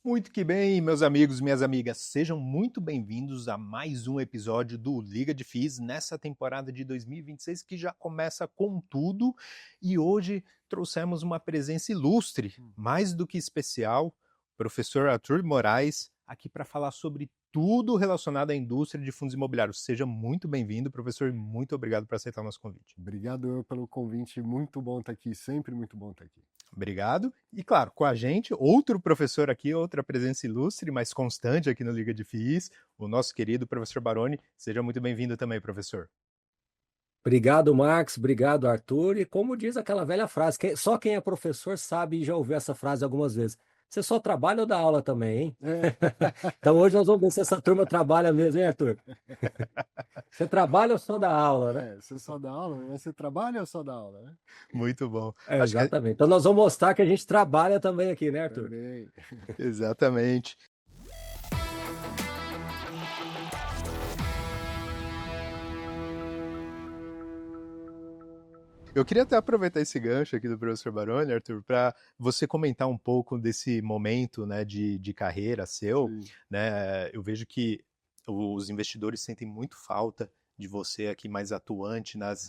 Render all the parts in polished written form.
Muito que bem, meus amigos, minhas amigas, sejam muito bem-vindos a mais um episódio do Liga de FIS nessa temporada de 2026 que já começa com tudo e hoje trouxemos uma presença ilustre, mais do que especial, professor Arthur Moraes, aqui para falar sobre tudo relacionado à indústria de fundos imobiliários. Seja muito bem-vindo, professor, e muito obrigado por aceitar o nosso convite. Obrigado eu pelo convite, muito bom estar aqui, sempre muito bom estar aqui. Obrigado. E claro, com a gente, outro professor aqui, outra presença ilustre, mas constante aqui no Liga de FIIs, o nosso querido professor Baroni. Seja muito bem-vindo também, professor. Obrigado, Max. Obrigado, Arthur. E como diz aquela velha frase, só quem é professor sabe e já ouviu essa frase algumas vezes. Você só trabalha ou dá aula também, hein? Então hoje nós vamos ver se essa turma trabalha mesmo, hein, Arthur? Você trabalha ou só dá aula, né? Você só dá aula, mas você trabalha ou só dá aula, né? Muito bom. Acho que Exatamente. Então nós vamos mostrar que a gente trabalha também aqui, né, Arthur? Também. Exatamente. Eu queria até aproveitar esse gancho aqui do professor Baroni, Arthur, para você comentar um pouco desse momento, né, de carreira seu. Né? Eu vejo que os investidores sentem muito falta de você aqui mais atuante nas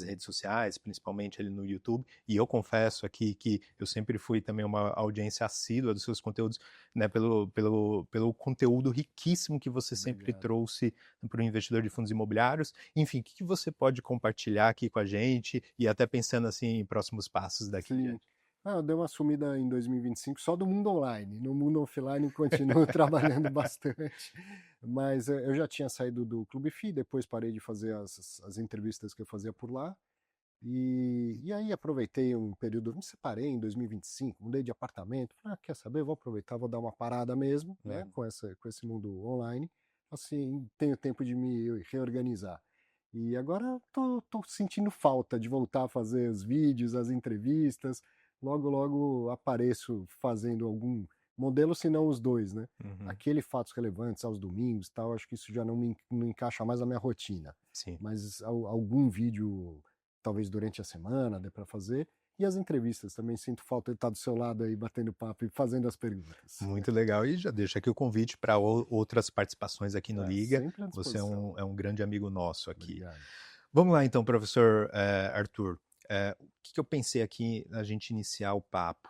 redes sociais, principalmente ali no YouTube, e eu confesso aqui que eu sempre fui também uma audiência assídua dos seus conteúdos, né, pelo conteúdo riquíssimo que você sempre trouxe para o investidor de fundos imobiliários. Enfim, o que você pode compartilhar aqui com a gente e até pensando assim em próximos passos daqui em diante? Eu dei uma sumida em 2025 só do mundo online. No mundo offline continuo trabalhando bastante. Mas eu já tinha saído do Clube FI, depois parei de fazer as entrevistas que eu fazia por lá. E aí aproveitei um período, me separei em 2025, mudei de apartamento. Falei, quer saber? Vou aproveitar, vou dar uma parada mesmo, né, com esse mundo online. Assim, tenho tempo de me reorganizar. E agora tô sentindo falta de voltar a fazer os vídeos, as entrevistas. Logo, logo apareço fazendo algum modelo, se não os dois, né? Aquele Fatos Relevantes aos domingos e tal, acho que isso já não encaixa mais na minha rotina. Sim. Mas algum vídeo, talvez durante a semana, dê para fazer. E as entrevistas também, sinto falta de estar do seu lado aí, batendo papo e fazendo as perguntas. Muito legal. E já deixo aqui o convite para outras participações aqui no Liga. Sempre à Você disposição. é um grande amigo nosso aqui. Obrigado. Vamos lá então, professor Arthur. O que eu pensei aqui na gente iniciar o papo?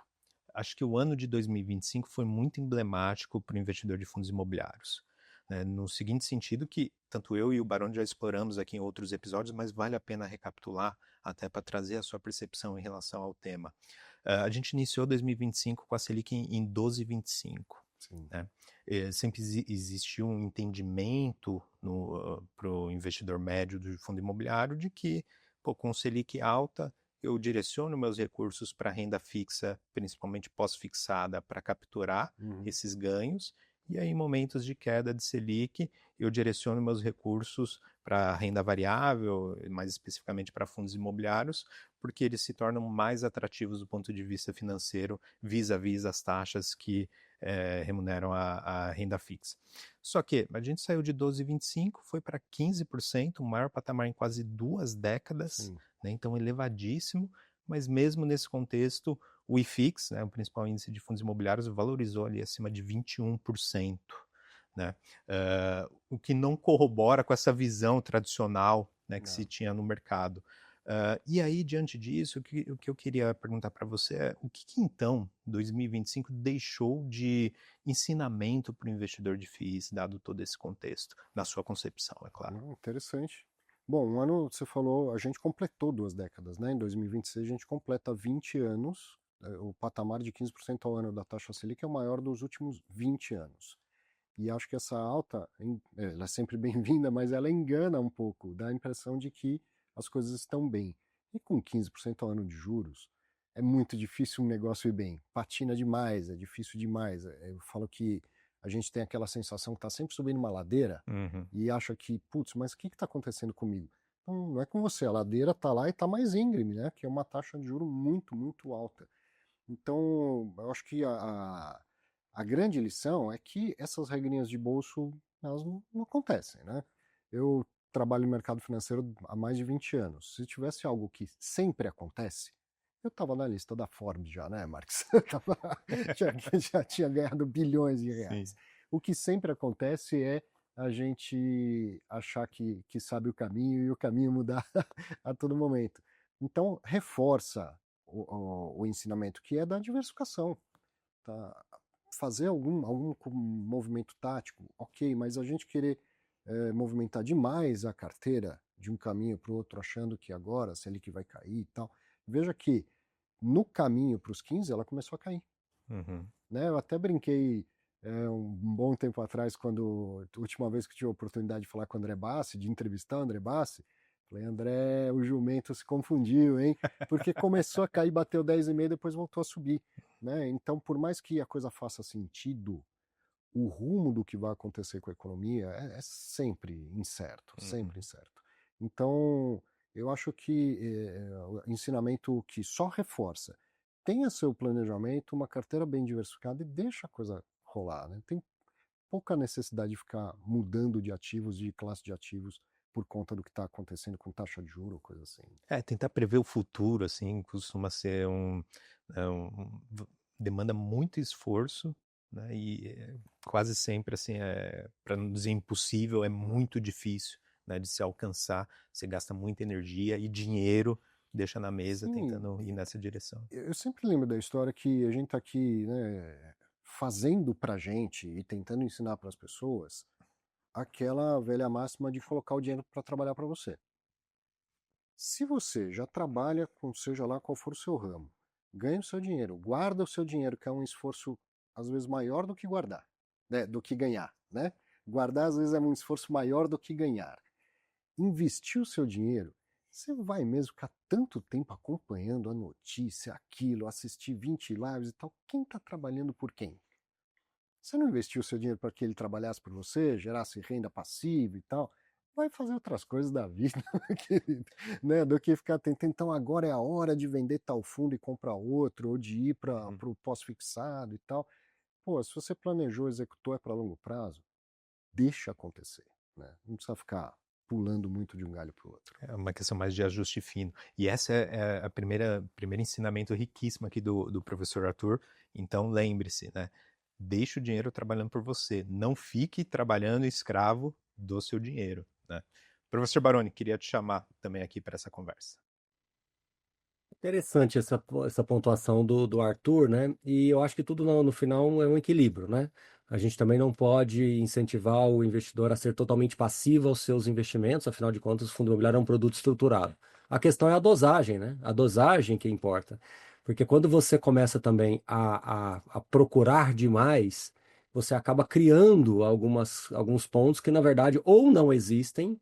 Acho que o ano de 2025 foi muito emblemático para o investidor de fundos imobiliários. Né? No seguinte sentido que tanto eu e o Barão já exploramos aqui em outros episódios, mas vale a pena recapitular até para trazer a sua percepção em relação ao tema. A gente iniciou 2025 com a Selic em 12,25. Né? Sempre existiu um entendimento para o investidor médio do fundo imobiliário de que, com Selic alta, eu direciono meus recursos para renda fixa, principalmente pós-fixada, para capturar esses ganhos, e aí em momentos de queda de Selic, eu direciono meus recursos para renda variável, mais especificamente para fundos imobiliários, porque eles se tornam mais atrativos do ponto de vista financeiro vis-à-vis as taxas que remuneram a renda fixa. Só que a gente saiu de 12,25, foi para 15%, o maior patamar em quase 2 décadas, né, então elevadíssimo, mas mesmo nesse contexto, o IFIX, né, o principal índice de fundos imobiliários, valorizou ali acima de 21%. Né? O que não corrobora com essa visão tradicional, né, que se tinha no mercado. E aí, diante disso, o que eu queria perguntar para você é o que então 2025 deixou de ensinamento para o investidor de FIIs, dado todo esse contexto, na sua concepção, é claro. Interessante. Bom, um ano, você falou, a gente completou 2 décadas, né? Em 2026 a gente completa 20 anos. O patamar de 15% ao ano da taxa Selic é o maior dos últimos 20 anos. E acho que essa alta, ela é sempre bem-vinda, mas ela engana um pouco, dá a impressão de que as coisas estão bem. E com 15% ao ano de juros, é muito difícil um negócio ir bem. Patina demais, é difícil demais. Eu falo que a gente tem aquela sensação que está sempre subindo uma ladeira e acha que, putz, mas o que está acontecendo comigo? Não é com você, a ladeira está lá e está mais íngreme, né? Que é uma taxa de juros muito, muito alta. Então, eu acho que a grande lição é que essas regrinhas de bolso, elas não acontecem, né? Eu trabalho no mercado financeiro há mais de 20 anos. Se tivesse algo que sempre acontece, Eu estava na lista da Forbes já, né, Marx? Já tinha ganhado bilhões de reais. Sim. O que sempre acontece é a gente achar que sabe o caminho e o caminho mudar a todo momento. Então, reforça o ensinamento, que é da diversificação. Tá? Fazer algum movimento tático, ok, mas a gente querer movimentar demais a carteira de um caminho para o outro, achando que agora a Selic vai cair e tal. Veja que no caminho para os 15 ela começou a cair. Uhum. Né? Eu até brinquei um bom tempo atrás, quando a última vez que tive a oportunidade de falar com o André Bassi, de entrevistar o André Bassi, falei, André, o jumento se confundiu, hein? Porque começou a cair, bateu 10,5, depois voltou a subir. Né? Então, por mais que a coisa faça sentido, o rumo do que vai acontecer com a economia é sempre incerto, sempre incerto. Então, eu acho que o ensinamento que só reforça, tenha seu planejamento, uma carteira bem diversificada e deixa a coisa rolar. Né? Tem pouca necessidade de ficar mudando de ativos, de classe de ativos, por conta do que está acontecendo com taxa de juros, coisa assim. Tentar prever o futuro, assim, costuma ser demanda muito esforço, né? E quase sempre, assim, para não dizer impossível, é muito difícil, né, de se alcançar. Você gasta muita energia e dinheiro, deixa na mesa. Sim, tentando ir nessa direção. Eu sempre lembro da história que a gente está aqui, né, fazendo pra gente e tentando ensinar para as pessoas aquela velha máxima de colocar o dinheiro para trabalhar para você. Se você já trabalha com seja lá qual for o seu ramo, ganha o seu dinheiro, guarda o seu dinheiro, que é um esforço às vezes maior do que guardar, né, do que ganhar, né? Guardar às vezes é um esforço maior do que ganhar. Investir o seu dinheiro, você vai mesmo ficar tanto tempo acompanhando a notícia, aquilo, assistir 20 lives e tal. Quem está trabalhando por quem? Você não investiu o seu dinheiro para que ele trabalhasse por você, gerasse renda passiva e tal? Vai fazer outras coisas da vida, né, do que ficar tentando. Então agora é a hora de vender tal fundo e comprar outro, ou de ir para o pós-fixado e tal. Pô, se você planejou, executou, é para longo prazo, deixa acontecer. Né? Não precisa ficar pulando muito de um galho para o outro. É uma questão mais de ajuste fino. E essa é a primeiro ensinamento riquíssimo aqui do professor Arthur. Então lembre-se, né? Deixe o dinheiro trabalhando por você. Não fique trabalhando escravo do seu dinheiro. Né? Professor Baroni, queria te chamar também aqui para essa conversa. Interessante essa pontuação do Arthur, né? E eu acho que tudo no final é um equilíbrio, né? A gente também não pode incentivar o investidor a ser totalmente passivo aos seus investimentos, afinal de contas, o fundo imobiliário é um produto estruturado. A questão é a dosagem, né? A dosagem que importa. Porque quando você começa também a procurar demais, você acaba criando alguns pontos que, na verdade, ou não existem,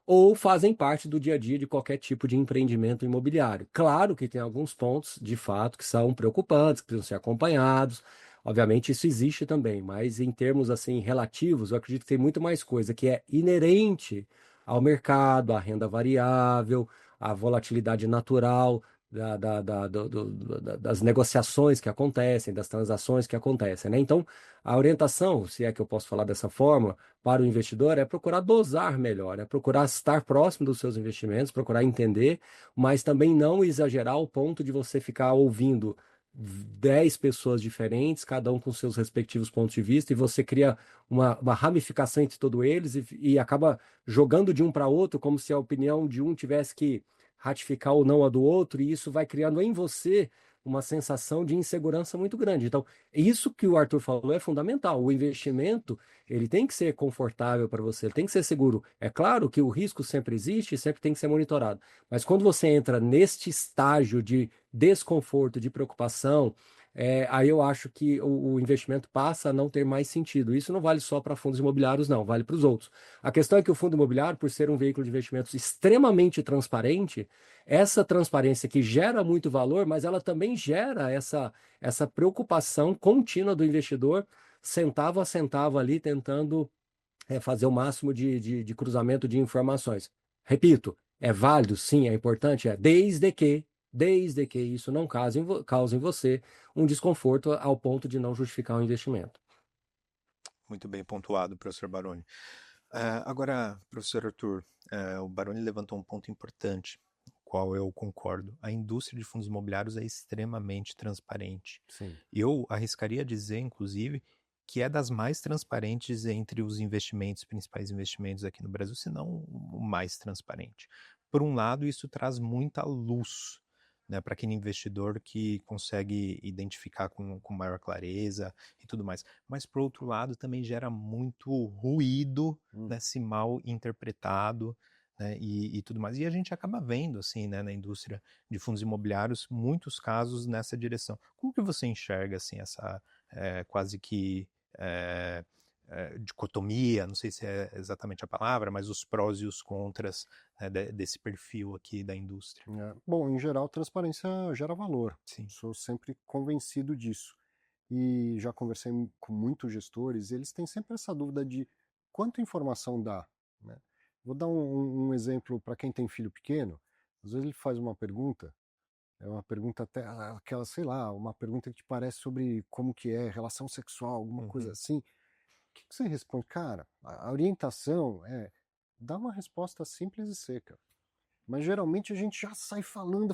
ou fazem parte do dia a dia de qualquer tipo de empreendimento imobiliário. Claro que tem alguns pontos, de fato, que são preocupantes, que precisam ser acompanhados. Obviamente isso existe também, mas em termos assim relativos, eu acredito que tem muito mais coisa que é inerente ao mercado, à renda variável, à volatilidade natural das negociações que acontecem, das transações que acontecem, né? Então, a orientação, se é que eu posso falar dessa forma, para o investidor é procurar dosar melhor, é procurar estar próximo dos seus investimentos, procurar entender, mas também não exagerar ao ponto de você ficar ouvindo 10 pessoas diferentes, cada um com seus respectivos pontos de vista, e você cria uma ramificação entre todos eles e acaba jogando de um para outro, como se a opinião de um tivesse que ratificar ou não a do outro, e isso vai criando em você uma sensação de insegurança muito grande. Então, isso que o Arthur falou é fundamental. O investimento, ele tem que ser confortável para você, ele tem que ser seguro. É claro que o risco sempre existe e sempre tem que ser monitorado. Mas quando você entra neste estágio de desconforto, de preocupação, aí eu acho que o investimento passa a não ter mais sentido. Isso não vale só para fundos imobiliários, não, vale para os outros. A questão é que o fundo imobiliário, por ser um veículo de investimentos extremamente transparente, essa transparência que gera muito valor, mas ela também gera essa preocupação contínua do investidor, centavo a centavo ali, tentando fazer o máximo de cruzamento de informações. Repito, é válido, sim, é importante, desde que isso não cause em você um desconforto ao ponto de não justificar o investimento. Muito bem pontuado, professor Baroni. Agora, professor Arthur, o Baroni levantou um ponto importante. qual eu concordo. A indústria de fundos imobiliários é extremamente transparente. Sim. Eu arriscaria dizer, inclusive, que é das mais transparentes entre os investimentos, principais investimentos aqui no Brasil, se não o mais transparente. Por um lado, isso traz muita luz, né, para aquele investidor que consegue identificar com maior clareza e tudo mais. Mas, por outro lado, também gera muito ruído, né, se mal interpretado, né, e tudo mais. E a gente acaba vendo, assim, né, na indústria de fundos imobiliários, muitos casos nessa direção. Como que você enxerga, assim, essa quase que dicotomia, não sei se é exatamente a palavra, mas os prós e os contras, né, desse perfil aqui da indústria? Bom, em geral, transparência gera valor. Sim. Sou sempre convencido disso. E já conversei com muitos gestores, e eles têm sempre essa dúvida de quanta informação dá, né? Vou dar um exemplo para quem tem filho pequeno. Às vezes ele faz uma pergunta, é uma pergunta até aquela, sei lá, uma pergunta que te parece sobre como que é relação sexual, alguma coisa assim. O que você responde? Cara, a orientação é dar uma resposta simples e seca. Mas geralmente a gente já sai falando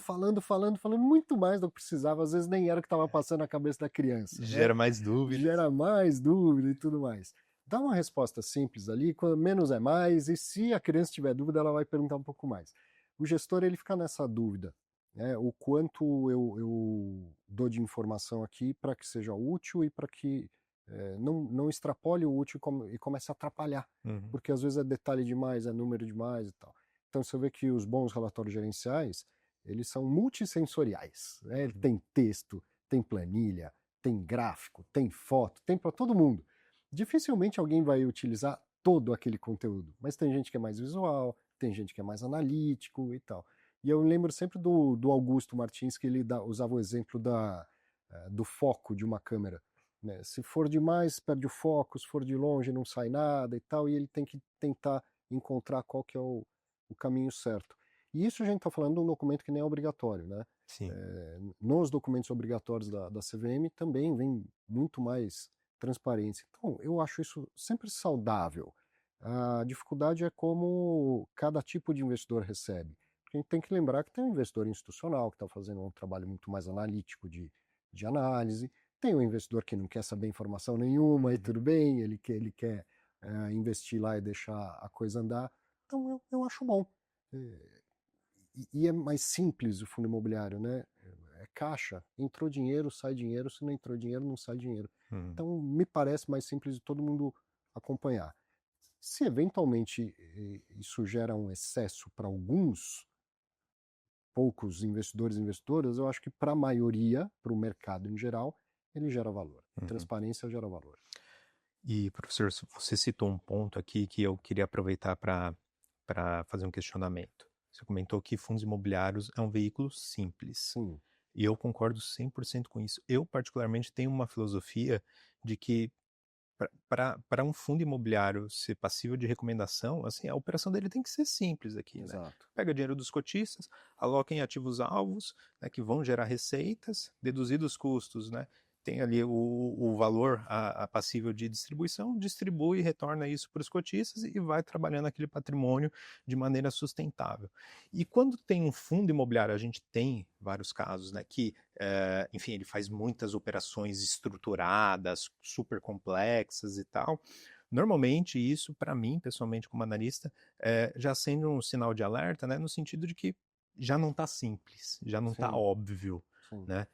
muito mais do que precisava, às vezes nem era o que estava passando na cabeça da criança, né? Gera mais dúvidas. Gera mais dúvida e tudo mais. Dá uma resposta simples ali, quando menos é mais, e se a criança tiver dúvida, ela vai perguntar um pouco mais. O gestor, ele fica nessa dúvida, né? O quanto eu dou de informação aqui para que seja útil e para que não extrapole o útil e comece a atrapalhar, porque às vezes é detalhe demais, é número demais e tal. Então você vê que os bons relatórios gerenciais, eles são multissensoriais, né? Ele tem texto, tem planilha, tem gráfico, tem foto, tem para todo mundo. Dificilmente alguém vai utilizar todo aquele conteúdo, mas tem gente que é mais visual, tem gente que é mais analítico e tal. E eu lembro sempre do Augusto Martins, que ele usava o exemplo do foco de uma câmera, né? Se for demais, perde o foco, se for de longe, não sai nada e tal, e ele tem que tentar encontrar qual que é o caminho certo. E isso a gente está falando de um documento que nem é obrigatório, né? Sim. Nos documentos obrigatórios da CVM também vem muito mais transparência. Então, eu acho isso sempre saudável. A dificuldade é como cada tipo de investidor recebe. Porque a gente tem que lembrar que tem um investidor institucional que está fazendo um trabalho muito mais analítico de análise, tem um investidor que não quer saber informação nenhuma e tudo bem, ele quer investir lá e deixar a coisa andar. Então, eu acho bom. E é mais simples o fundo imobiliário, né? É caixa, entrou dinheiro, sai dinheiro, se não entrou dinheiro, não sai dinheiro. Então, me parece mais simples de todo mundo acompanhar. Se eventualmente isso gera um excesso para alguns poucos investidores e investidoras, eu acho que para a maioria, para o mercado em geral, ele gera valor. Transparência gera valor. E, professor, você citou um ponto aqui que eu queria aproveitar para fazer um questionamento. Você comentou que fundos imobiliários é um veículo simples. Sim. E eu concordo 100% com isso. Eu, particularmente, tenho uma filosofia de que para um fundo imobiliário ser passível de recomendação, assim, a operação dele tem que ser simples aqui, né? Exato. Pega dinheiro dos cotistas, aloca em ativos alvos, né, que vão gerar receitas, deduzidos os custos, né? Tem ali o valor a passível de distribuição, distribui e retorna isso para os cotistas e vai trabalhando aquele patrimônio de maneira sustentável. E quando tem um fundo imobiliário, a gente tem vários casos, né, que, enfim, ele faz muitas operações estruturadas, super complexas e tal. Normalmente isso, para mim, pessoalmente, como analista, já acende um sinal de alerta, né, no sentido de que já não está simples, já não está óbvio, né?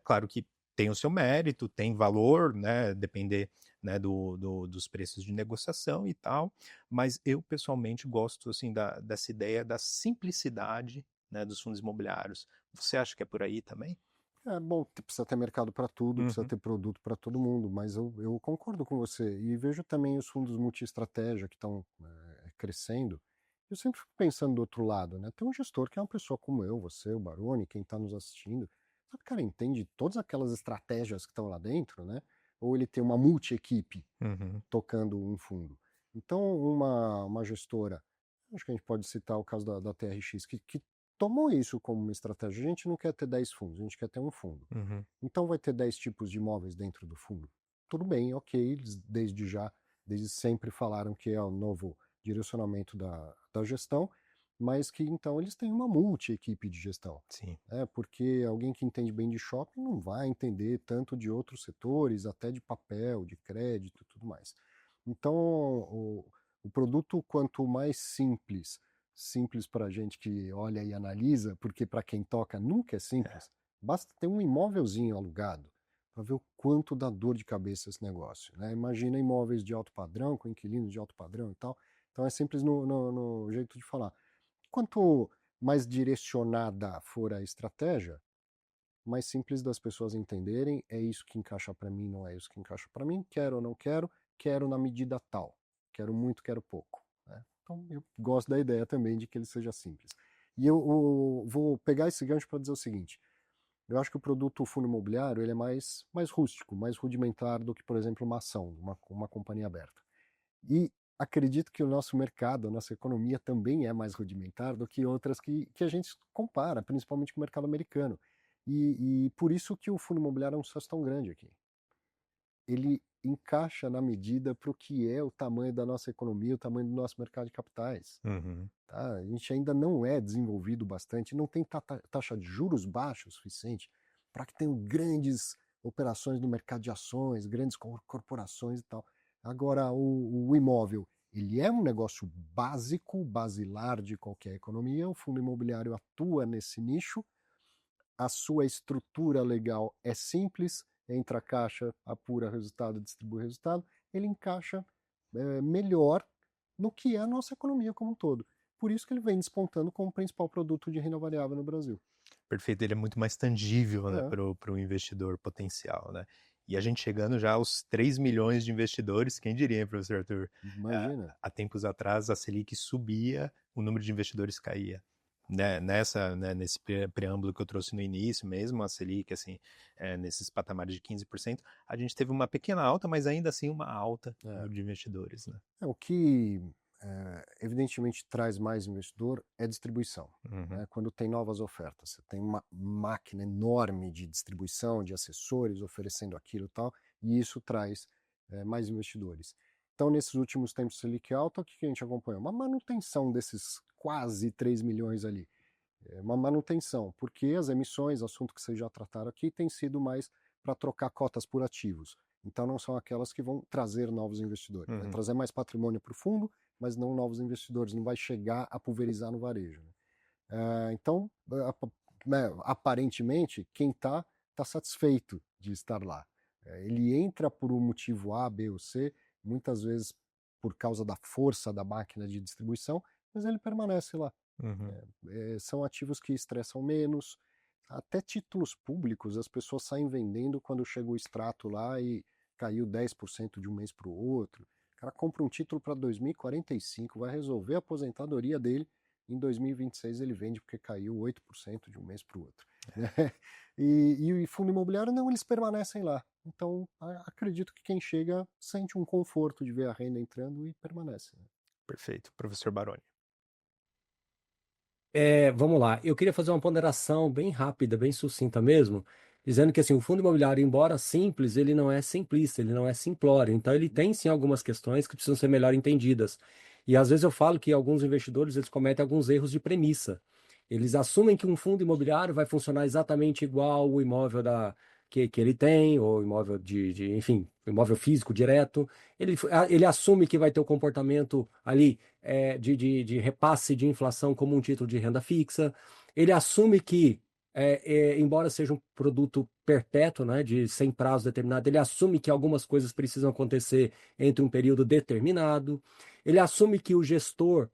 Claro que tem o seu mérito, tem valor, né, depender, né, dos preços de negociação e tal, mas eu pessoalmente gosto, assim, dessa ideia da simplicidade, né, dos fundos imobiliários. Você acha que é por aí também? Bom, precisa ter mercado para tudo, precisa ter produto para todo mundo, mas eu concordo com você. E vejo também os fundos multi-estratégia que estão crescendo. Eu sempre fico pensando do outro lado, né? Tem um gestor que é uma pessoa como eu, você, o Baroni, quem está nos assistindo, sabe, cara, entende todas aquelas estratégias que estão lá dentro, né? Ou ele tem uma multi-equipe tocando um fundo. Então, uma gestora, acho que a gente pode citar o caso da TRX, que tomou isso como uma estratégia. A gente não quer ter 10 fundos, a gente quer ter um fundo. Então vai ter 10 tipos de imóveis dentro do fundo. Tudo bem, ok, eles desde sempre falaram que é o novo direcionamento da gestão, mas que então eles têm uma multi-equipe de gestão. Sim. Porque alguém que entende bem de shopping não vai entender tanto de outros setores, até de papel, de crédito e tudo mais. Então, o produto, quanto mais simples para a gente que olha e analisa, porque para quem toca nunca é simples, basta ter um imóvelzinho alugado para ver o quanto dá dor de cabeça esse negócio. Né? Imagina imóveis de alto padrão, com inquilinos de alto padrão e tal. Então é simples no jeito de falar. Quanto mais direcionada for a estratégia, mais simples das pessoas entenderem, é isso que encaixa para mim, não é isso que encaixa para mim, quero ou não quero, quero na medida tal, quero muito, quero pouco. Né? Então eu gosto da ideia também de que ele seja simples. E eu vou pegar esse gancho para dizer o seguinte, eu acho que o produto fundo imobiliário ele é mais rústico, mais rudimentar do que, por exemplo, uma ação, uma companhia aberta. E acredito que o nosso mercado, a nossa economia também é mais rudimentar do que outras que a gente compara, principalmente com o mercado americano. E por isso que o fundo imobiliário é um sucesso tão grande aqui. Ele encaixa na medida para o que é o tamanho da nossa economia, o tamanho do nosso mercado de capitais. Tá? A gente ainda não é desenvolvido bastante, não tem taxa de juros baixa o suficiente para que tenham grandes operações no mercado de ações, grandes corporações e tal. Agora, o imóvel, ele é um negócio básico, basilar de qualquer economia, o fundo imobiliário atua nesse nicho, a sua estrutura legal é simples, entra a caixa, apura resultado, distribui resultado, ele encaixa melhor no que é a nossa economia como um todo. Por isso que ele vem despontando como o principal produto de renda variável no Brasil. Perfeito, ele é muito mais tangível, né, para o investidor potencial, né? E a gente chegando já aos 3 milhões de investidores, quem diria, professor Arthur? Imagina. Há tempos atrás a Selic subia, o número de investidores caía. Né, nesse preâmbulo que eu trouxe no início mesmo, a Selic, assim, nesses patamares de 15%, a gente teve uma pequena alta, mas ainda assim uma alta de investidores. Né? O que evidentemente traz mais investidor é distribuição. Né? Quando tem novas ofertas, você tem uma máquina enorme de distribuição, de assessores oferecendo aquilo e tal, e isso traz mais investidores. Então, nesses últimos tempos de Selic alta, o que a gente acompanhou? Uma manutenção desses quase 3 milhões ali. Uma manutenção, porque as emissões, assunto que vocês já trataram aqui, tem sido mais para trocar cotas por ativos. Então não são aquelas que vão trazer novos investidores. Vai trazer mais patrimônio para o fundo, mas não novos investidores. Não vai chegar a pulverizar no varejo. Então, aparentemente, quem está satisfeito de estar lá. Ele entra por um motivo A, B ou C, muitas vezes por causa da força da máquina de distribuição, mas ele permanece lá. São ativos que estressam menos, até títulos públicos as pessoas saem vendendo quando chega o extrato lá e caiu 10% de um mês para o outro. O cara compra um título para 2045, vai resolver a aposentadoria dele, em 2026 ele vende porque caiu 8% de um mês para o outro. E fundo imobiliário não, eles permanecem lá. Então acredito que quem chega sente um conforto de ver a renda entrando e permanece. Né? Perfeito. Professor Baroni. Vamos lá, eu queria fazer uma ponderação bem rápida, bem sucinta mesmo, dizendo que assim, o fundo imobiliário, embora simples, ele não é simplista, ele não é simplório, então ele tem sim algumas questões que precisam ser melhor entendidas. E às vezes eu falo que alguns investidores eles cometem alguns erros de premissa. Eles assumem que um fundo imobiliário vai funcionar exatamente igual o imóvel que ele tem, ou imóvel enfim, imóvel físico direto. Ele assume que vai ter o comportamento ali de repasse de inflação como um título de renda fixa. Ele assume que, embora seja um produto perpétuo, né, sem prazo determinado, ele assume que algumas coisas precisam acontecer entre um período determinado. Ele assume que o gestor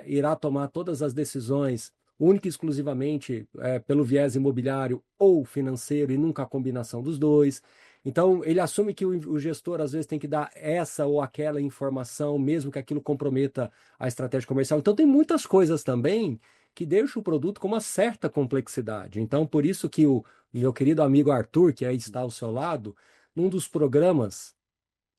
irá tomar todas as decisões única e exclusivamente pelo viés imobiliário ou financeiro e nunca a combinação dos dois. Então, ele assume que o gestor, às vezes, tem que dar essa ou aquela informação, mesmo que aquilo comprometa a estratégia comercial. Então, tem muitas coisas também que deixam o produto com uma certa complexidade. Então, por isso que o meu querido amigo Arthur, que aí está ao seu lado, num dos programas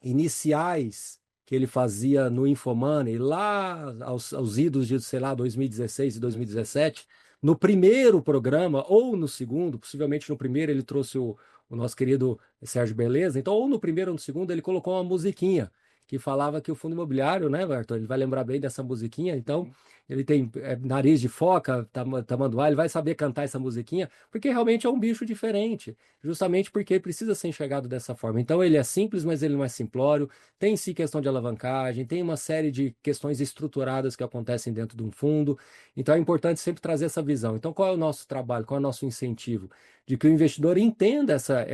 iniciais que ele fazia no Infomoney, lá aos idos de, sei lá, 2016 e 2017, no primeiro programa, ou no segundo, possivelmente no primeiro ele trouxe o nosso querido Sérgio Beleza, então ou no primeiro ou no segundo ele colocou uma musiquinha, que falava que o fundo imobiliário, né, Arthur? Ele vai lembrar bem dessa musiquinha, então ele tem nariz de foca, tamanduá, ele vai saber cantar essa musiquinha, porque realmente é um bicho diferente, justamente porque precisa ser enxergado dessa forma. Então ele é simples, mas ele não é simplório, tem sim questão de alavancagem, tem uma série de questões estruturadas que acontecem dentro de um fundo, então é importante sempre trazer essa visão. Então qual é o nosso trabalho, qual é o nosso incentivo? De que o investidor entenda aceite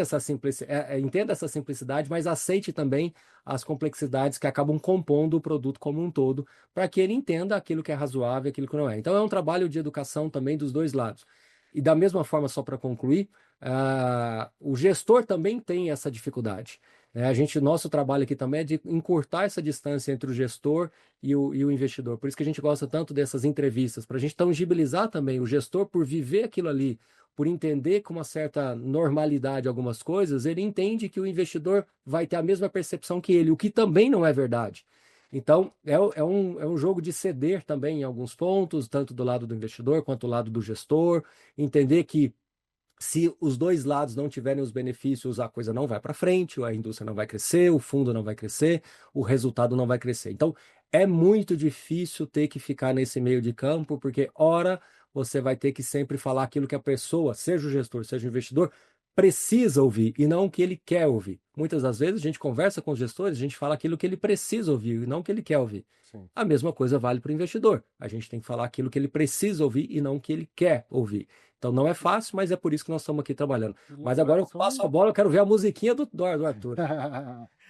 essa simplicidade, entenda essa simplicidade, mas aceite também as complexidades que acabam compondo o produto como um todo, para que ele entenda aquilo que é razoável e aquilo que não é. Então é um trabalho de educação também dos dois lados. E da mesma forma, só para concluir, o gestor também tem essa dificuldade. Nosso trabalho aqui também é de encurtar essa distância entre o gestor e o investidor. Por isso que a gente gosta tanto dessas entrevistas, para a gente tangibilizar também o gestor por viver aquilo ali, por entender com uma certa normalidade algumas coisas, ele entende que o investidor vai ter a mesma percepção que ele, o que também não é verdade. Então, é um jogo de ceder também em alguns pontos, tanto do lado do investidor quanto do lado do gestor, entender que se os dois lados não tiverem os benefícios, a coisa não vai para frente, a indústria não vai crescer, o fundo não vai crescer, o resultado não vai crescer. Então, é muito difícil ter que ficar nesse meio de campo, porque, ora, você vai ter que sempre falar aquilo que a pessoa, seja o gestor, seja o investidor, precisa ouvir e não o que ele quer ouvir. Muitas das vezes a gente conversa com os gestores, a gente fala aquilo que ele precisa ouvir e não o que ele quer ouvir. Sim. A mesma coisa vale para o investidor. A gente tem que falar aquilo que ele precisa ouvir e não o que ele quer ouvir. Então não é fácil, mas é por isso que nós estamos aqui trabalhando. Mas agora eu passo a bola, eu quero ver a musiquinha do Arthur.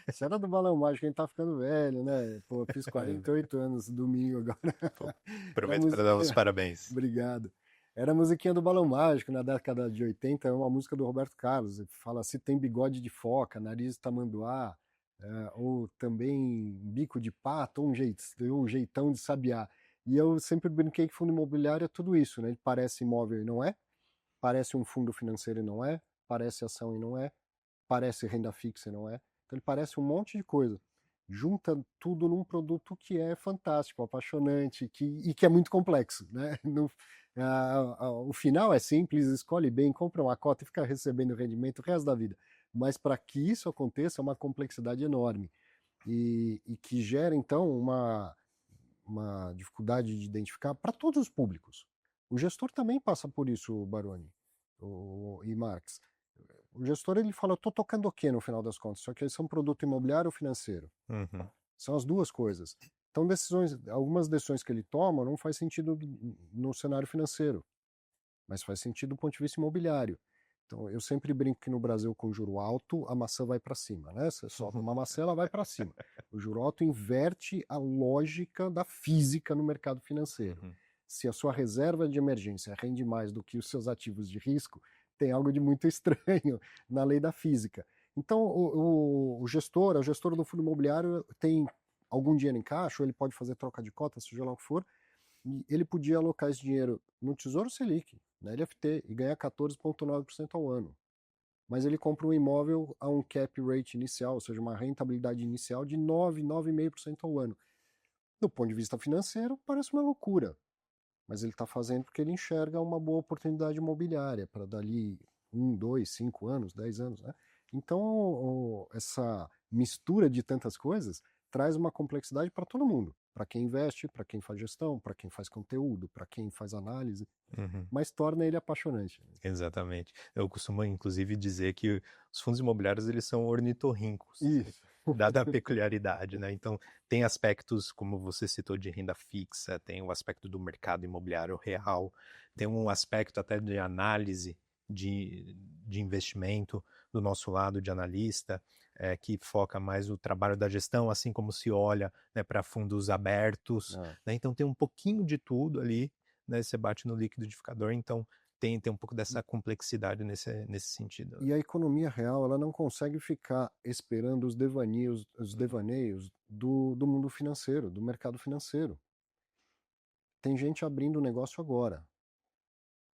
Isso era do Balão Mágico, a gente tá ficando velho, né? Pô, eu fiz 48 anos domingo agora. Pô, aproveito para dar os parabéns. Obrigado. Era a musiquinha do Balão Mágico, na década de 80, é uma música do Roberto Carlos. Ele fala se tem bigode de foca, nariz de tamanduá, ou também bico de pato, ou um jeitão de sabiá. E eu sempre brinquei que fundo imobiliário é tudo isso, né? Ele parece imóvel e não é, parece um fundo financeiro e não é, parece ação e não é, parece renda fixa e não é. Então ele parece um monte de coisa. Junta tudo num produto que é fantástico, apaixonante e que é muito complexo, né? O final é simples, escolhe bem, compra uma cota e fica recebendo rendimento o resto da vida. Mas para que isso aconteça é uma complexidade enorme e que gera então uma dificuldade de identificar para todos os públicos. O gestor também passa por isso, Baroni e Marx. O gestor ele fala, eu estou tocando o quê no final das contas? Só que isso é um produto imobiliário ou financeiro. Uhum. São as duas coisas. Então, algumas decisões que ele toma não faz sentido no cenário financeiro, mas faz sentido do ponto de vista imobiliário. Então, eu sempre brinco que no Brasil, com juro alto, a maçã vai para cima, né? Você solta uma maçã, ela vai para cima. O juro alto inverte a lógica da física no mercado financeiro. Uhum. Se a sua reserva de emergência rende mais do que os seus ativos de risco, tem algo de muito estranho na lei da física. Então, o gestor do fundo imobiliário tem algum dinheiro em caixa, ou ele pode fazer troca de cota, seja lá o que for, e ele podia alocar esse dinheiro no Tesouro Selic, na LFT, e ganhar 14,9% ao ano. Mas ele compra um imóvel a um cap rate inicial, ou seja, uma rentabilidade inicial de 9,5% ao ano. Do ponto de vista financeiro, parece uma loucura. Mas ele está fazendo porque ele enxerga uma boa oportunidade imobiliária para dali 1, 2, 5 anos, 10 anos. Né? Então, essa mistura de tantas coisas traz uma complexidade para todo mundo. Para quem investe, para quem faz gestão, para quem faz conteúdo, para quem faz análise. Uhum. Mas torna ele apaixonante. Exatamente. Eu costumo, inclusive, dizer que os fundos imobiliários eles são ornitorrincos. Isso. Dada a peculiaridade, né? Então, tem aspectos, como você citou, de renda fixa, tem o aspecto do mercado imobiliário real, tem um aspecto até de análise de investimento do nosso lado de analista, que foca mais o trabalho da gestão, assim como se olha, né, para fundos abertos, né? Então tem um pouquinho de tudo ali, né? Você bate no liquidificador, então tem um pouco dessa complexidade nesse sentido. E a economia real ela não consegue ficar esperando os devaneios do mundo financeiro, do mercado financeiro. Tem gente abrindo negócio agora,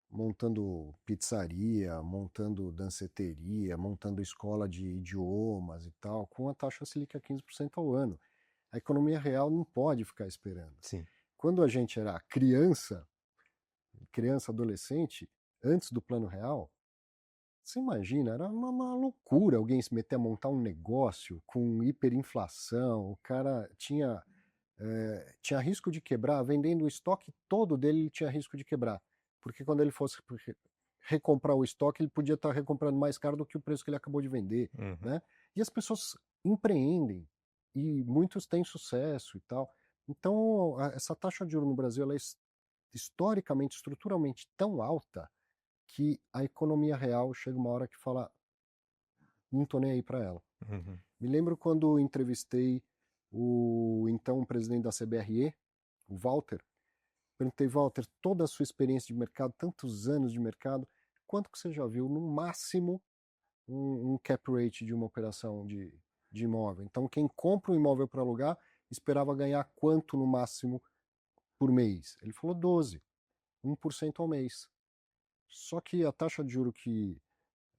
montando pizzaria, montando danceteria, montando escola de idiomas e tal, com a taxa Selic a 15% ao ano. A economia real não pode ficar esperando. Sim. Quando a gente era criança, adolescente, antes do Plano Real, Você imagina, era uma loucura alguém se meter a montar um negócio com hiperinflação, o cara tinha risco de quebrar, vendendo o estoque todo dele, ele tinha risco de quebrar, porque quando ele fosse recomprar o estoque, ele podia estar recomprando mais caro do que o preço que ele acabou de vender, né? E as pessoas empreendem, e muitos têm sucesso e tal. Então, essa taxa de juros no Brasil, ela é historicamente, estruturalmente tão alta, que a economia real chega uma hora que fala, não tô nem aí para ela. Me lembro quando entrevistei o então presidente da CBRE, o Walter. Perguntei, Walter, toda a sua experiência de mercado, tantos anos de mercado, quanto que você já viu no máximo um cap rate de uma operação de imóvel? Então, quem compra um imóvel para alugar esperava ganhar quanto no máximo por mês? Ele falou 12, 1% ao mês. Só que a taxa de juro que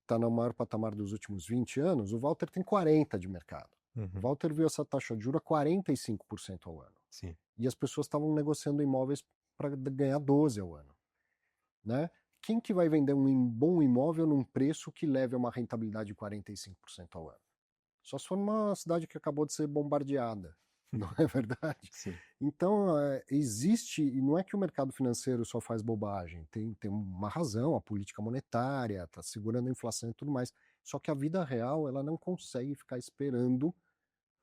está no maior patamar dos últimos 20 anos, o Walter tem 40 de mercado. O Walter viu essa taxa de juros a 45% ao ano. Sim. E as pessoas estavam negociando imóveis para ganhar 12 ao ano. Né? Quem que vai vender um bom imóvel num preço que leve a uma rentabilidade de 45% ao ano? Só se for numa cidade que acabou de ser bombardeada. Não é verdade? Sim. Então, existe, e não é que o mercado financeiro só faz bobagem, tem uma razão, a política monetária, está segurando a inflação e tudo mais. Só que a vida real, ela não consegue ficar esperando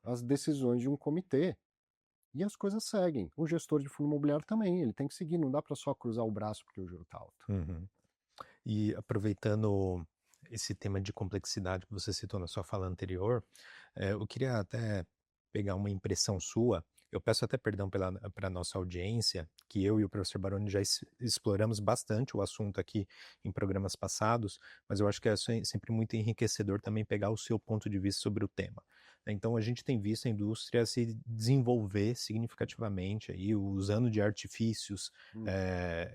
as decisões de um comitê. E as coisas seguem. O gestor de fundo imobiliário também, ele tem que seguir, não dá para só cruzar o braço porque o juro está alto. E aproveitando esse tema de complexidade que você citou na sua fala anterior, eu queria até pegar uma impressão sua. Eu peço até perdão para a nossa audiência, que eu e o professor Baroni já exploramos bastante o assunto aqui em programas passados, mas eu acho que é sempre muito enriquecedor também pegar o seu ponto de vista sobre o tema. Então a gente tem visto a indústria se desenvolver significativamente, aí, usando de artifícios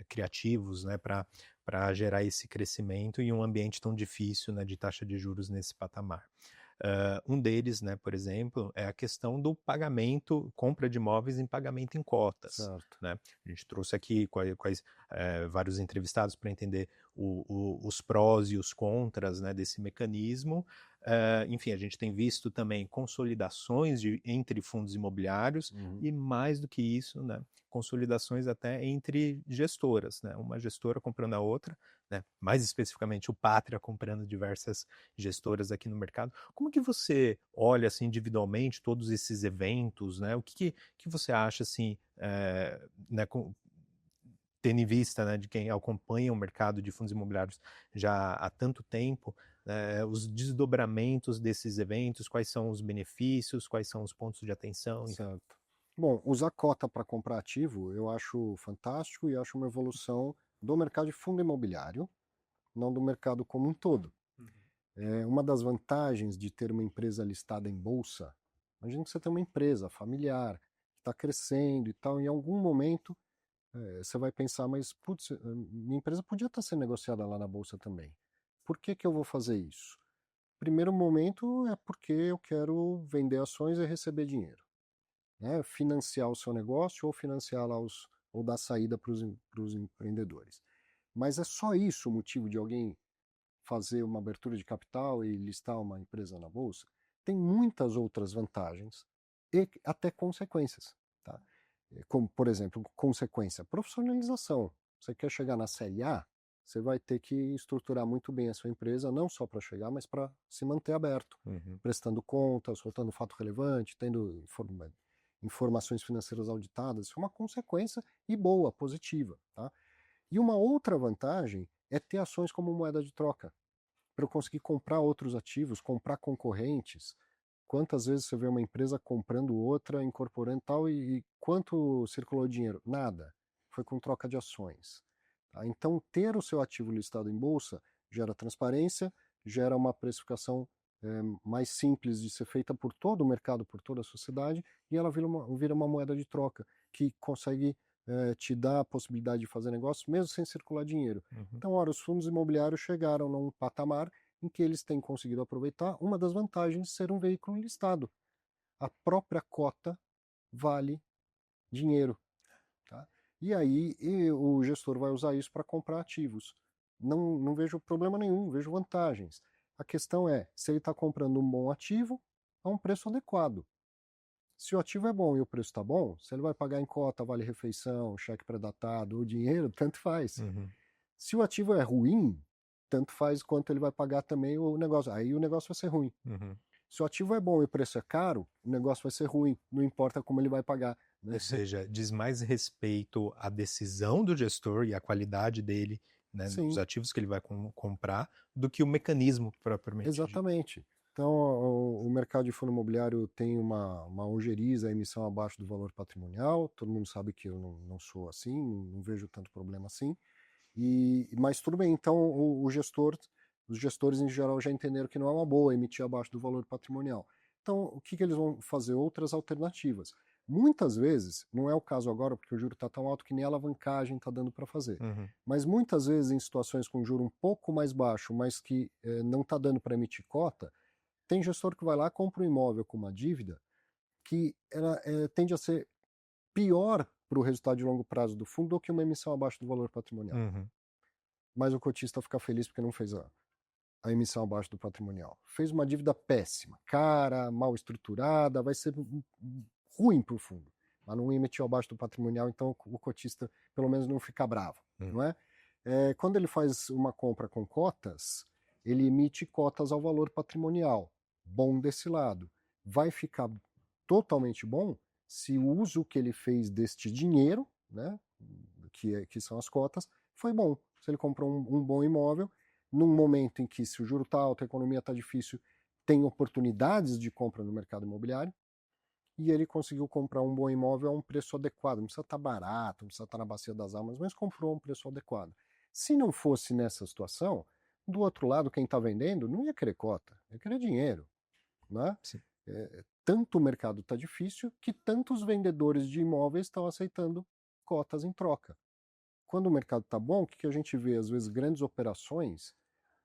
criativos, né, para gerar esse crescimento em um ambiente tão difícil, né, de taxa de juros nesse patamar. Um deles, né, por exemplo, é a questão do pagamento, compra de imóveis em pagamento em cotas. Certo. Né? A gente trouxe aqui vários entrevistados para entender os prós e os contras, né, desse mecanismo. Enfim, a gente tem visto também consolidações entre fundos imobiliários e, mais do que isso, né, consolidações até entre gestoras, né? Uma gestora comprando a outra, né? Mais especificamente o Pátria comprando diversas gestoras aqui no mercado. Como que você olha assim, individualmente todos esses eventos, né? O que você acha assim, né, tendo em vista, né, de quem acompanha o mercado de fundos imobiliários já há tanto tempo, os desdobramentos desses eventos, quais são os benefícios, quais são os pontos de atenção? Certo. Bom, usar cota para comprar ativo eu acho fantástico e acho uma evolução do mercado de fundo imobiliário, não do mercado como um todo. Uma das vantagens de ter uma empresa listada em bolsa, imagina que você tem uma empresa familiar, que está crescendo e tal, em algum momento você vai pensar, mas putz, minha empresa podia estar sendo negociada lá na bolsa também. Por que eu vou fazer isso? Primeiro momento é porque eu quero vender ações e receber dinheiro. Né, financiar o seu negócio ou financiar lá ou dar saída para os empreendedores. Mas é só isso o motivo de alguém fazer uma abertura de capital e listar uma empresa na bolsa? Tem muitas outras vantagens e até consequências. Tá? Como, por exemplo, consequência, profissionalização. Você quer chegar na série A, você vai ter que estruturar muito bem a sua empresa, não só para chegar, mas para se manter aberto, prestando contas, soltando fato relevante, tendo informações financeiras auditadas. Isso é uma consequência e boa, positiva. Tá? E uma outra vantagem é ter ações como moeda de troca, para eu conseguir comprar outros ativos, comprar concorrentes. Quantas vezes você vê uma empresa comprando outra, incorporando tal, e quanto circulou dinheiro? Nada. Foi com troca de ações. Tá? Então, ter o seu ativo listado em bolsa gera transparência, gera uma precificação mais simples de ser feita por todo o mercado, por toda a sociedade, e ela vira uma moeda de troca que consegue te dar a possibilidade de fazer negócio mesmo sem circular dinheiro. Então, ora, os fundos imobiliários chegaram num patamar em que eles têm conseguido aproveitar uma das vantagens de ser um veículo listado. A própria cota vale dinheiro. Tá? E aí o gestor vai usar isso para comprar ativos. não vejo problema nenhum, vejo vantagens. A questão é se ele está comprando um bom ativo a um preço adequado. Se o ativo é bom e o preço está bom, se ele vai pagar em cota, vale refeição, cheque pré-datado ou dinheiro, tanto faz. Se o ativo é ruim, tanto faz quanto ele vai pagar também o negócio. Aí o negócio vai ser ruim. Se o ativo é bom e o preço é caro, o negócio vai ser ruim, não importa como ele vai pagar. Né? Ou seja, diz mais respeito à decisão do gestor e à qualidade dele, né, dos ativos que ele vai comprar, do que o mecanismo propriamente dito. Exatamente. Então, o mercado de fundo imobiliário tem uma ojeriza, a emissão abaixo do valor patrimonial. Todo mundo sabe que eu não sou assim, não vejo tanto problema assim. Mas tudo bem, então os gestores em geral já entenderam que não é uma boa emitir abaixo do valor patrimonial. Então, o que eles vão fazer? Outras alternativas. Muitas vezes, não é o caso agora, porque o juro está tão alto que nem alavancagem está dando para fazer. Mas muitas vezes, em situações com juro um pouco mais baixo, mas que não está dando para emitir cota, tem gestor que vai lá, compra um imóvel com uma dívida que ela tende a ser pior para o resultado de longo prazo do fundo do que uma emissão abaixo do valor patrimonial. Mas o cotista fica feliz porque não fez a emissão abaixo do patrimonial. Fez uma dívida péssima, cara, mal estruturada, vai ser ruim para o fundo. Mas não emitiu abaixo do patrimonial, então o cotista pelo menos não fica bravo, não é? Quando ele faz uma compra com cotas, ele emite cotas ao valor patrimonial. Bom desse lado. Vai ficar totalmente bom se o uso que ele fez deste dinheiro, né, que são as cotas, foi bom. Se ele comprou um bom imóvel, num momento em que, se o juro está alto, a economia está difícil, tem oportunidades de compra no mercado imobiliário, e ele conseguiu comprar um bom imóvel a um preço adequado. Não precisa estar barato, não precisa estar na bacia das almas, mas comprou a um preço adequado. Se não fosse nessa situação, do outro lado, quem está vendendo não ia querer cota, ia querer dinheiro. Né? Tanto o mercado está difícil que tantos vendedores de imóveis estão aceitando cotas em troca. Quando o mercado está bom, o que a gente vê? Às vezes grandes operações,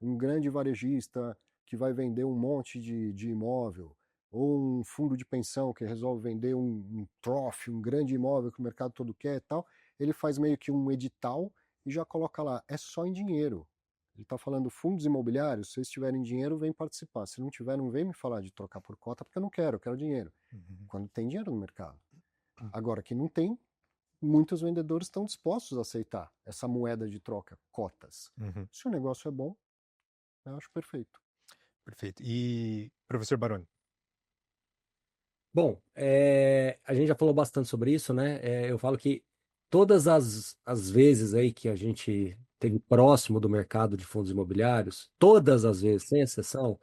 um grande varejista que vai vender um monte de imóvel, ou um fundo de pensão que resolve vender um trofe, um grande imóvel que o mercado todo quer e tal, ele faz meio que um edital e já coloca lá, é só em dinheiro. Ele está falando fundos imobiliários, se vocês tiverem dinheiro, vem participar. Se não tiver, não vem me falar de trocar por cota, porque eu quero dinheiro. Quando tem dinheiro no mercado. Agora que não tem, muitos vendedores estão dispostos a aceitar essa moeda de troca, cotas. Se o negócio é bom, eu acho perfeito. Perfeito. E, professor Baroni? Bom, a gente já falou bastante sobre isso, né? Eu falo que todas as vezes aí que a gente teve próximo do mercado de fundos imobiliários, todas as vezes, sem exceção,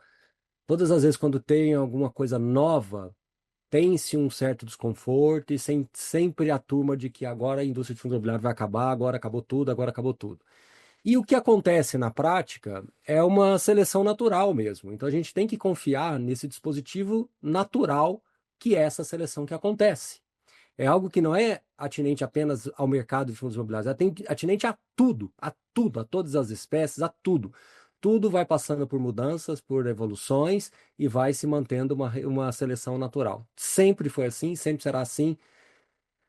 todas as vezes quando tem alguma coisa nova, tem-se um certo desconforto e sempre a turma de que agora a indústria de fundos imobiliários vai acabar, agora acabou tudo, agora acabou tudo. E o que acontece na prática é uma seleção natural mesmo. Então a gente tem que confiar nesse dispositivo natural que é essa seleção que acontece. É algo que não é atinente apenas ao mercado de fundos imobiliários, é atinente a tudo, a todas as espécies, a tudo. Tudo vai passando por mudanças, por evoluções e vai se mantendo uma seleção natural. Sempre foi assim, sempre será assim.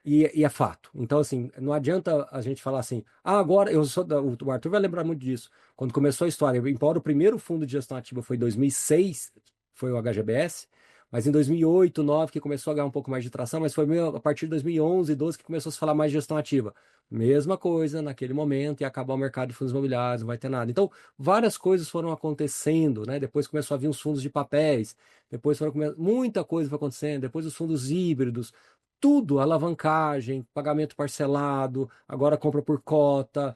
E é fato. Então, assim, não adianta a gente falar assim, agora, o Arthur vai lembrar muito disso. Quando começou a história, embora o primeiro fundo de gestão ativa foi em 2006, foi o HGBS, mas em 2008, 2009 que começou a ganhar um pouco mais de tração, mas foi a partir de 2011, 12 que começou a se falar mais de gestão ativa. Mesma coisa naquele momento e acabar o mercado de fundos imobiliários, não vai ter nada. Então, várias coisas foram acontecendo, né? Depois começou a vir os fundos de papéis, depois muita coisa foi acontecendo, depois os fundos híbridos, tudo, alavancagem, pagamento parcelado, agora compra por cota,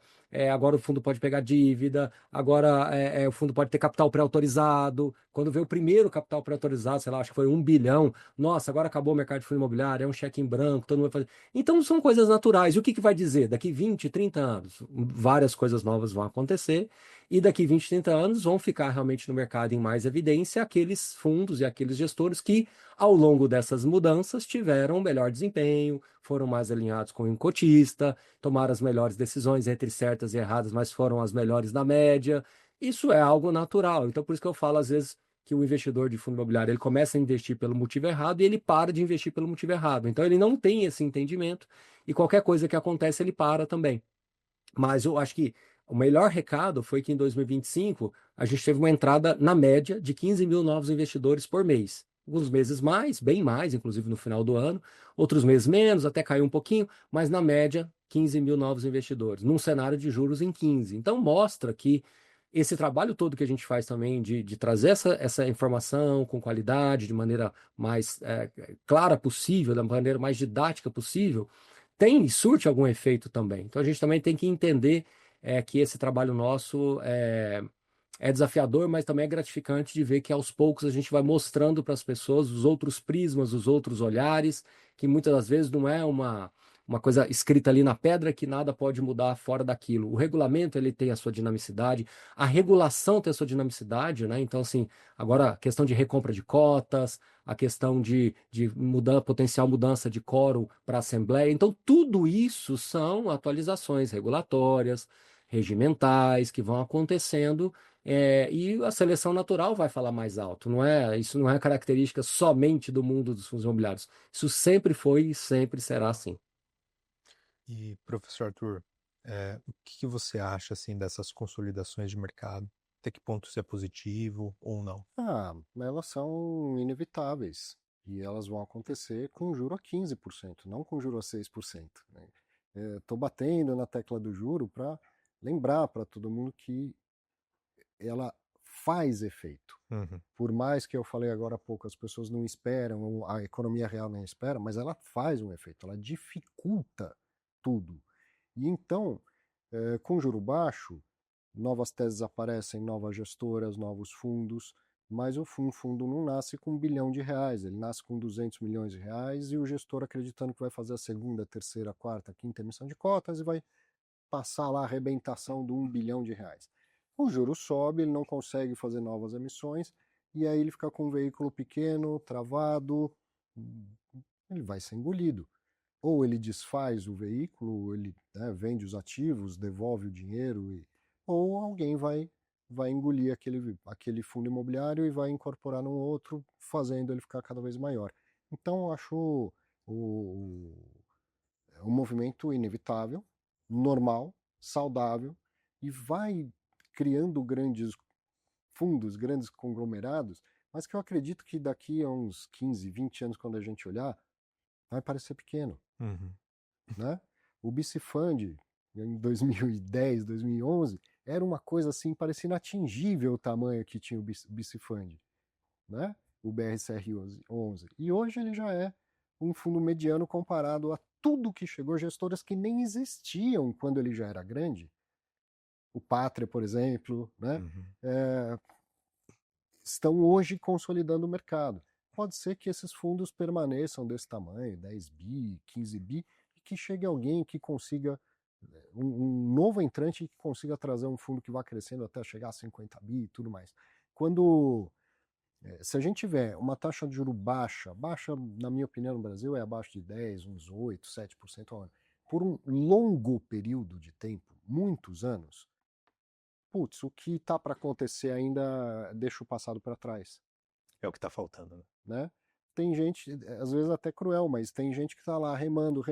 agora o fundo pode pegar dívida, agora o fundo pode ter capital pré-autorizado. Quando veio o primeiro capital pré-autorizado, sei lá, acho que foi 1 bilhão, nossa, agora acabou o mercado de fundo imobiliário, é um cheque em branco, todo mundo vai fazer. Então são coisas naturais. E o que vai dizer? Daqui 20, 30 anos, várias coisas novas vão acontecer, e daqui 20, 30 anos vão ficar realmente no mercado em mais evidência aqueles fundos e aqueles gestores que, ao longo dessas mudanças, tiveram um melhor desempenho, foram mais alinhados com o cotista, tomaram as melhores decisões entre certas e erradas, mas foram as melhores na média. Isso é algo natural. Então, por isso que eu falo, às vezes, que o investidor de fundo imobiliário ele começa a investir pelo motivo errado e ele para de investir pelo motivo errado. Então, ele não tem esse entendimento e qualquer coisa que acontece, ele para também. Mas eu acho que O melhor recado foi que em 2025 a gente teve uma entrada na média de 15 mil novos investidores por mês. Alguns meses mais, bem mais, inclusive no final do ano, outros meses menos, até caiu um pouquinho, mas na média 15 mil novos investidores, num cenário de juros em 15. Então mostra que esse trabalho todo que a gente faz também de trazer essa informação com qualidade, de maneira mais clara possível, da maneira mais didática possível, tem e surte algum efeito também. Então a gente também tem que entender que esse trabalho nosso é desafiador, mas também é gratificante de ver que aos poucos a gente vai mostrando para as pessoas os outros prismas, os outros olhares, que muitas das vezes não é uma coisa escrita ali na pedra que nada pode mudar fora daquilo. O regulamento ele tem a sua dinamicidade, a regulação tem a sua dinamicidade, né? Então, assim, agora a questão de recompra de cotas, a questão de potencial mudança de quórum para a Assembleia. Então, tudo isso são atualizações regulatórias, regimentais, que vão acontecendo, e a seleção natural vai falar mais alto. Isso não é característica somente do mundo dos fundos imobiliários. Isso sempre foi e sempre será assim. E, professor Arthur, o que você acha assim dessas consolidações de mercado? Até que ponto isso é positivo ou não? Elas são inevitáveis e elas vão acontecer com juro a 15%, não com juro a 6%. Né? Estou batendo na tecla do juro para lembrar para todo mundo que ela faz efeito. Uhum. Por mais que eu falei agora há pouco, as pessoas não esperam, a economia real não espera, mas ela faz um efeito, ela dificulta tudo. E então, com juro baixo, novas teses aparecem, novas gestoras, novos fundos, mas o fundo não nasce com R$1 bilhão, ele nasce com 200 milhões de reais e o gestor acreditando que vai fazer a segunda, terceira, quarta, quinta emissão de cotas e vai passar lá a arrebentação do R$1 bilhão. O juro sobe, ele não consegue fazer novas emissões e aí ele fica com um veículo pequeno, travado, ele vai ser engolido. Ou ele desfaz o veículo, ele vende os ativos, devolve o dinheiro, ou alguém vai engolir aquele fundo imobiliário e vai incorporar num outro, fazendo ele ficar cada vez maior. Então, eu acho um movimento inevitável, normal, saudável, e vai criando grandes fundos, grandes conglomerados, mas que eu acredito que daqui a uns 15, 20 anos, quando a gente olhar, vai parecer pequeno. Uhum. Né? O BC Fund, em 2010, 2011, era uma coisa assim, parecia inatingível o tamanho que tinha o BC Fund, né? O BRCR11. E hoje ele já é um fundo mediano comparado a tudo que chegou, gestoras que nem existiam quando ele já era grande. O Pátria, por exemplo, né? Uhum. Estão hoje consolidando o mercado. Pode ser que esses fundos permaneçam desse tamanho, 10 bi, 15 bi, e que chegue alguém que consiga, um novo entrante que consiga trazer um fundo que vá crescendo até chegar a 50 bi e tudo mais. Se a gente tiver uma taxa de juro baixa, na minha opinião no Brasil é abaixo de 10, uns 8, 7% ao ano, por um longo período de tempo, muitos anos, o que está para acontecer ainda deixa o passado para trás. É o que está faltando, né? Tem gente, às vezes até cruel, mas tem gente que está lá remando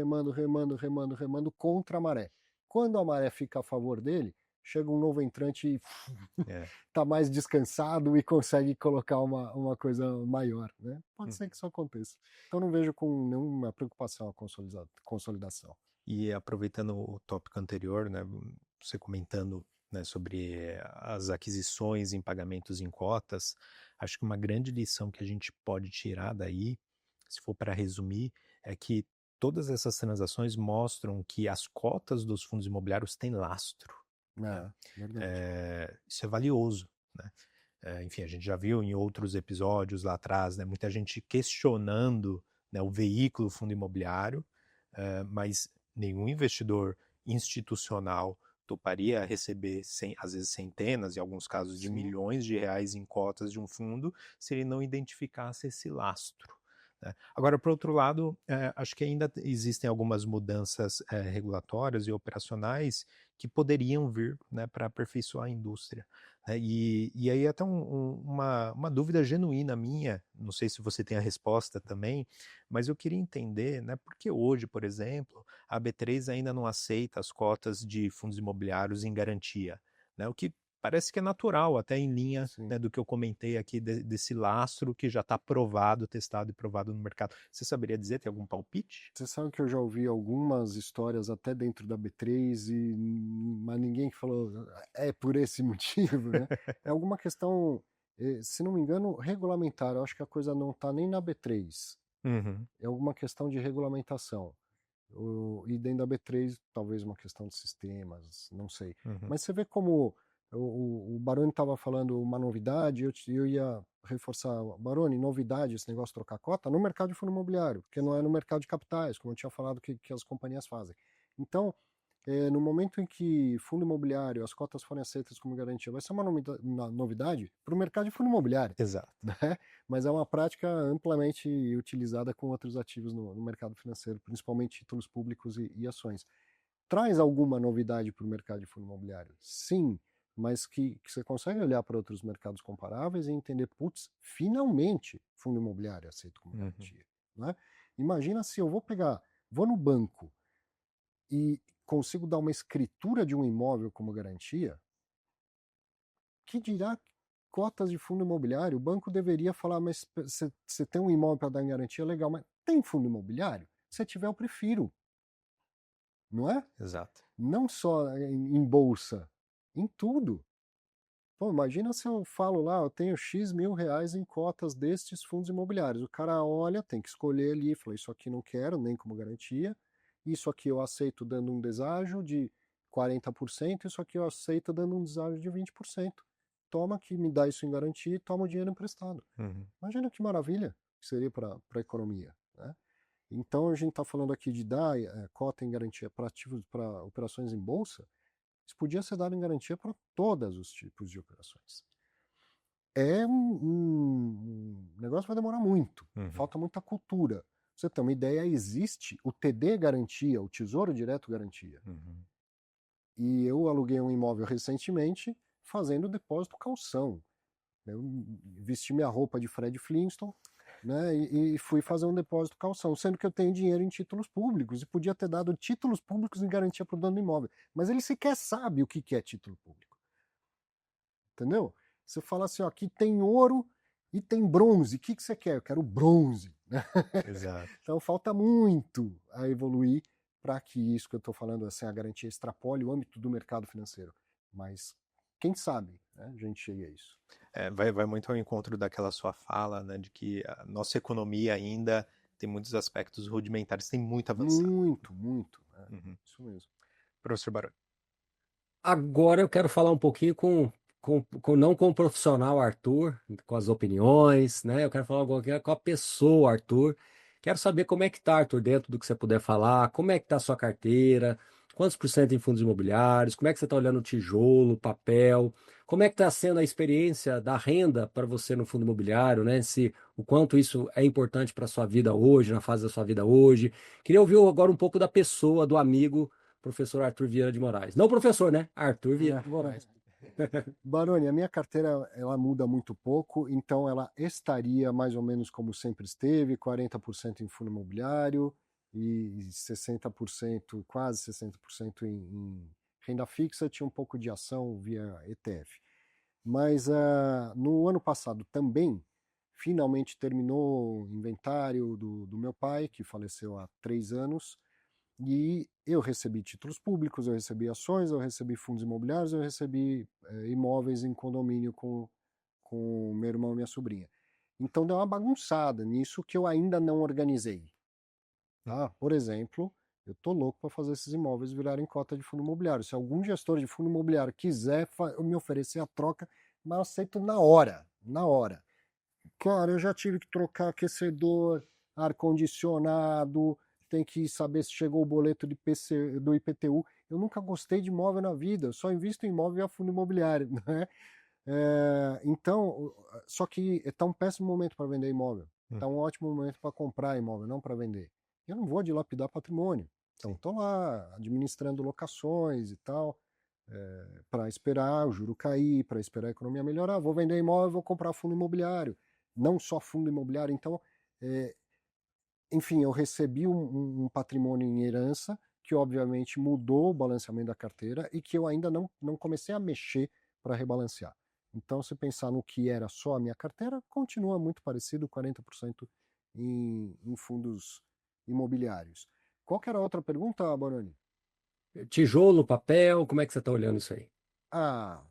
contra a maré. Quando a maré fica a favor dele, chega um novo entrante e está mais descansado e consegue colocar uma coisa maior, né? Pode ser que isso aconteça. Então não vejo com nenhuma preocupação a consolidação. E aproveitando o tópico anterior, né, você comentando, né, sobre as aquisições em pagamentos em cotas, acho que uma grande lição que a gente pode tirar daí, se for para resumir, é que todas essas transações mostram que as cotas dos fundos imobiliários têm lastro. Isso é valioso, né? Enfim, a gente já viu em outros episódios lá atrás, né, muita gente questionando, né, o veículo fundo imobiliário, mas nenhum investidor institucional toparia receber, às vezes centenas, em alguns casos de milhões de reais em cotas de um fundo, se ele não identificasse esse lastro. Né? Agora, por outro lado, acho que ainda existem algumas mudanças regulatórias e operacionais que poderiam vir, né, para aperfeiçoar a indústria. E aí até uma dúvida genuína minha, não sei se você tem a resposta também, mas eu queria entender, né, por que hoje, por exemplo, a B3 ainda não aceita as cotas de fundos imobiliários em garantia, né, o que parece que é natural, até em linha, Sim. né, do que eu comentei aqui desse lastro que já está provado, testado e provado no mercado. Você saberia dizer, tem algum palpite? Você sabe que eu já ouvi algumas histórias até dentro da B3, mas ninguém que falou é por esse motivo, né? É alguma questão, se não me engano, regulamentar. Eu acho que a coisa não está nem na B3. Uhum, É alguma questão de regulamentação. E dentro da B3, talvez uma questão de sistemas, não sei. uhum. Mas você vê como o Baroni estava falando uma novidade, eu ia reforçar, Baroni, novidade, esse negócio de trocar cota, no mercado de fundo imobiliário, porque não é no mercado de capitais, como eu tinha falado que as companhias fazem. Então, no momento em que fundo imobiliário, as cotas forem aceitas como garantia, vai ser uma novidade para o mercado de fundo imobiliário, Exato. né? Mas é uma prática amplamente utilizada com outros ativos no mercado financeiro, principalmente títulos públicos e ações. Traz alguma novidade para o mercado de fundo imobiliário? Sim, mas que você consegue olhar para outros mercados comparáveis e entender, putz, finalmente fundo imobiliário é aceito como Uhum. garantia. Né? Imagina se eu vou no banco e consigo dar uma escritura de um imóvel como garantia, que dirá cotas de fundo imobiliário? O banco deveria falar, mas você tem um imóvel para dar em garantia, legal, mas tem fundo imobiliário? Se tiver, eu prefiro, não é? Exato. Não só em bolsa, em tudo. Pô, imagina se eu falo lá, eu tenho X mil reais em cotas destes fundos imobiliários. O cara olha, tem que escolher ali, fala, isso aqui não quero, nem como garantia. Isso aqui eu aceito dando um deságio de 40%, isso aqui eu aceito dando um deságio de 20%. Toma que me dá isso em garantia e toma o dinheiro emprestado. Uhum. Imagina que maravilha que seria para a economia, né? Então a gente está falando aqui de dar cota em garantia para ativos, para operações em bolsa. Isso podia ser dado em garantia para todos os tipos de operações. É um negócio que vai demorar muito. Uhum. Falta muita cultura. Pra você ter uma ideia, existe o TD Garantia, o Tesouro Direto Garantia. Uhum. E eu aluguei um imóvel recentemente fazendo depósito calção. Eu vesti minha roupa de Fred Flintstone, né, e fui fazer um depósito calção, sendo que eu tenho dinheiro em títulos públicos e podia ter dado títulos públicos em garantia para o dono do imóvel. Mas ele sequer sabe o que é título público. Entendeu? Você fala assim, ó, aqui tem ouro e tem bronze. O que você quer? Eu quero bronze. Exato. Então falta muito a evoluir para que isso que eu estou falando, assim, a garantia extrapole o âmbito do mercado financeiro. Mas quem sabe, né, a gente chega a isso. Vai muito ao encontro daquela sua fala, né, de que a nossa economia ainda tem muitos aspectos rudimentares, tem muito a avançar. Muito, muito. Uhum. Isso mesmo. Professor Baroni. Agora eu quero falar um pouquinho não com o profissional Arthur, com as opiniões, né? Eu quero falar um pouquinho com a pessoa Arthur. Quero saber como é que tá, Arthur, dentro do que você puder falar, como é que tá a sua carteira, quantos por cento em fundos imobiliários, como é que você está olhando o tijolo, papel, como é que está sendo a experiência da renda para você no fundo imobiliário, né? O quanto isso é importante para a sua vida hoje, na fase da sua vida hoje. Queria ouvir agora um pouco da pessoa, do amigo professor Arthur Vieira de Moraes. Não professor, né? Arthur Vieira de Moraes. Baroni, a minha carteira ela muda muito pouco, então ela estaria mais ou menos como sempre esteve, 40% em fundo imobiliário e 60%, quase 60% em renda fixa, tinha um pouco de ação via ETF. Mas no ano passado também, finalmente terminou o inventário do meu pai, que faleceu há 3 anos, e eu recebi títulos públicos, eu recebi ações, eu recebi fundos imobiliários, eu recebi imóveis em condomínio com meu irmão e minha sobrinha. Então deu uma bagunçada nisso que eu ainda não organizei. Tá? Por exemplo, eu tô louco para fazer esses imóveis virarem cota de fundo imobiliário. Se algum gestor de fundo imobiliário quiser me oferecer a troca, mas eu aceito na hora, na hora. Cara, eu já tive que trocar aquecedor, ar-condicionado, tem que saber se chegou o boleto do IPTU. Eu nunca gostei de imóvel na vida, eu só invisto em imóvel e a fundo imobiliário, né? Então, só que está um péssimo momento para vender imóvel. Está um ótimo momento para comprar imóvel, não para vender. Eu não vou dilapidar patrimônio. Então, estou lá administrando locações e tal. para esperar o juro cair, para esperar a economia melhorar, vou vender imóvel, vou comprar fundo imobiliário, não só fundo imobiliário. Então, enfim, eu recebi um patrimônio em herança que obviamente mudou o balanceamento da carteira e que eu ainda não comecei a mexer para rebalancear. Então, se pensar no que era só a minha carteira, continua muito parecido, 40% em fundos imobiliários. Qual que era a outra pergunta, Baroni? Tijolo, papel, como é que você está olhando isso aí? Ah,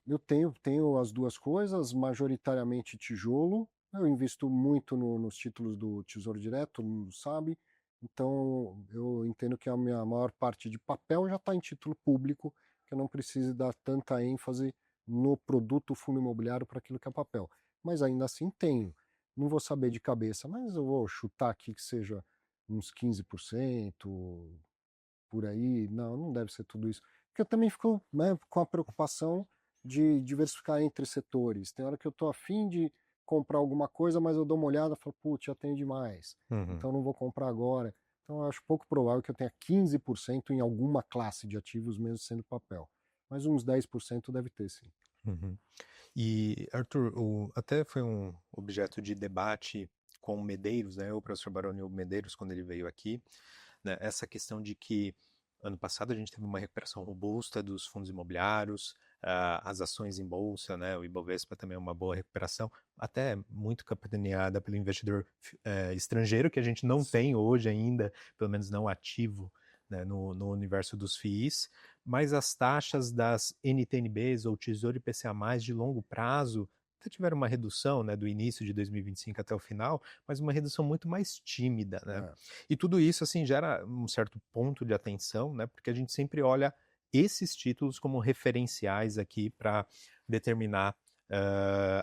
eu tenho as duas coisas, majoritariamente tijolo. Eu invisto muito nos títulos do Tesouro Direto, todo mundo sabe. Então, eu entendo que a minha maior parte de papel já está em título público, que eu não preciso dar tanta ênfase no produto fundo imobiliário para aquilo que é papel. Mas ainda assim tenho. Não vou saber de cabeça, mas eu vou chutar aqui que seja uns 15% por aí. Não deve ser tudo isso. Porque eu também fico, né, com a preocupação de diversificar entre setores. Tem hora que eu estou afim de comprar alguma coisa, mas eu dou uma olhada e falo, putz, já tenho demais. Então não vou comprar agora. Então eu acho pouco provável que eu tenha 15% em alguma classe de ativos, mesmo sendo papel. Mas uns 10% deve ter, sim. Uhum. E, Arthur, até foi um objeto de debate com o Medeiros, né, o professor Baroni Medeiros, quando ele veio aqui, né, essa questão de que ano passado a gente teve uma recuperação robusta dos fundos imobiliários, as ações em bolsa, né, o Ibovespa também é uma boa recuperação, até muito capitaneada pelo investidor estrangeiro, que a gente não tem hoje ainda, pelo menos não ativo, né, no universo dos FIIs, mas as taxas das NTNBs ou Tesouro IPCA+, de longo prazo, até tiveram uma redução, né, do início de 2025 até o final, mas uma redução muito mais tímida, né? E tudo isso, assim, gera um certo ponto de atenção, né, porque a gente sempre olha esses títulos como referenciais aqui para determinar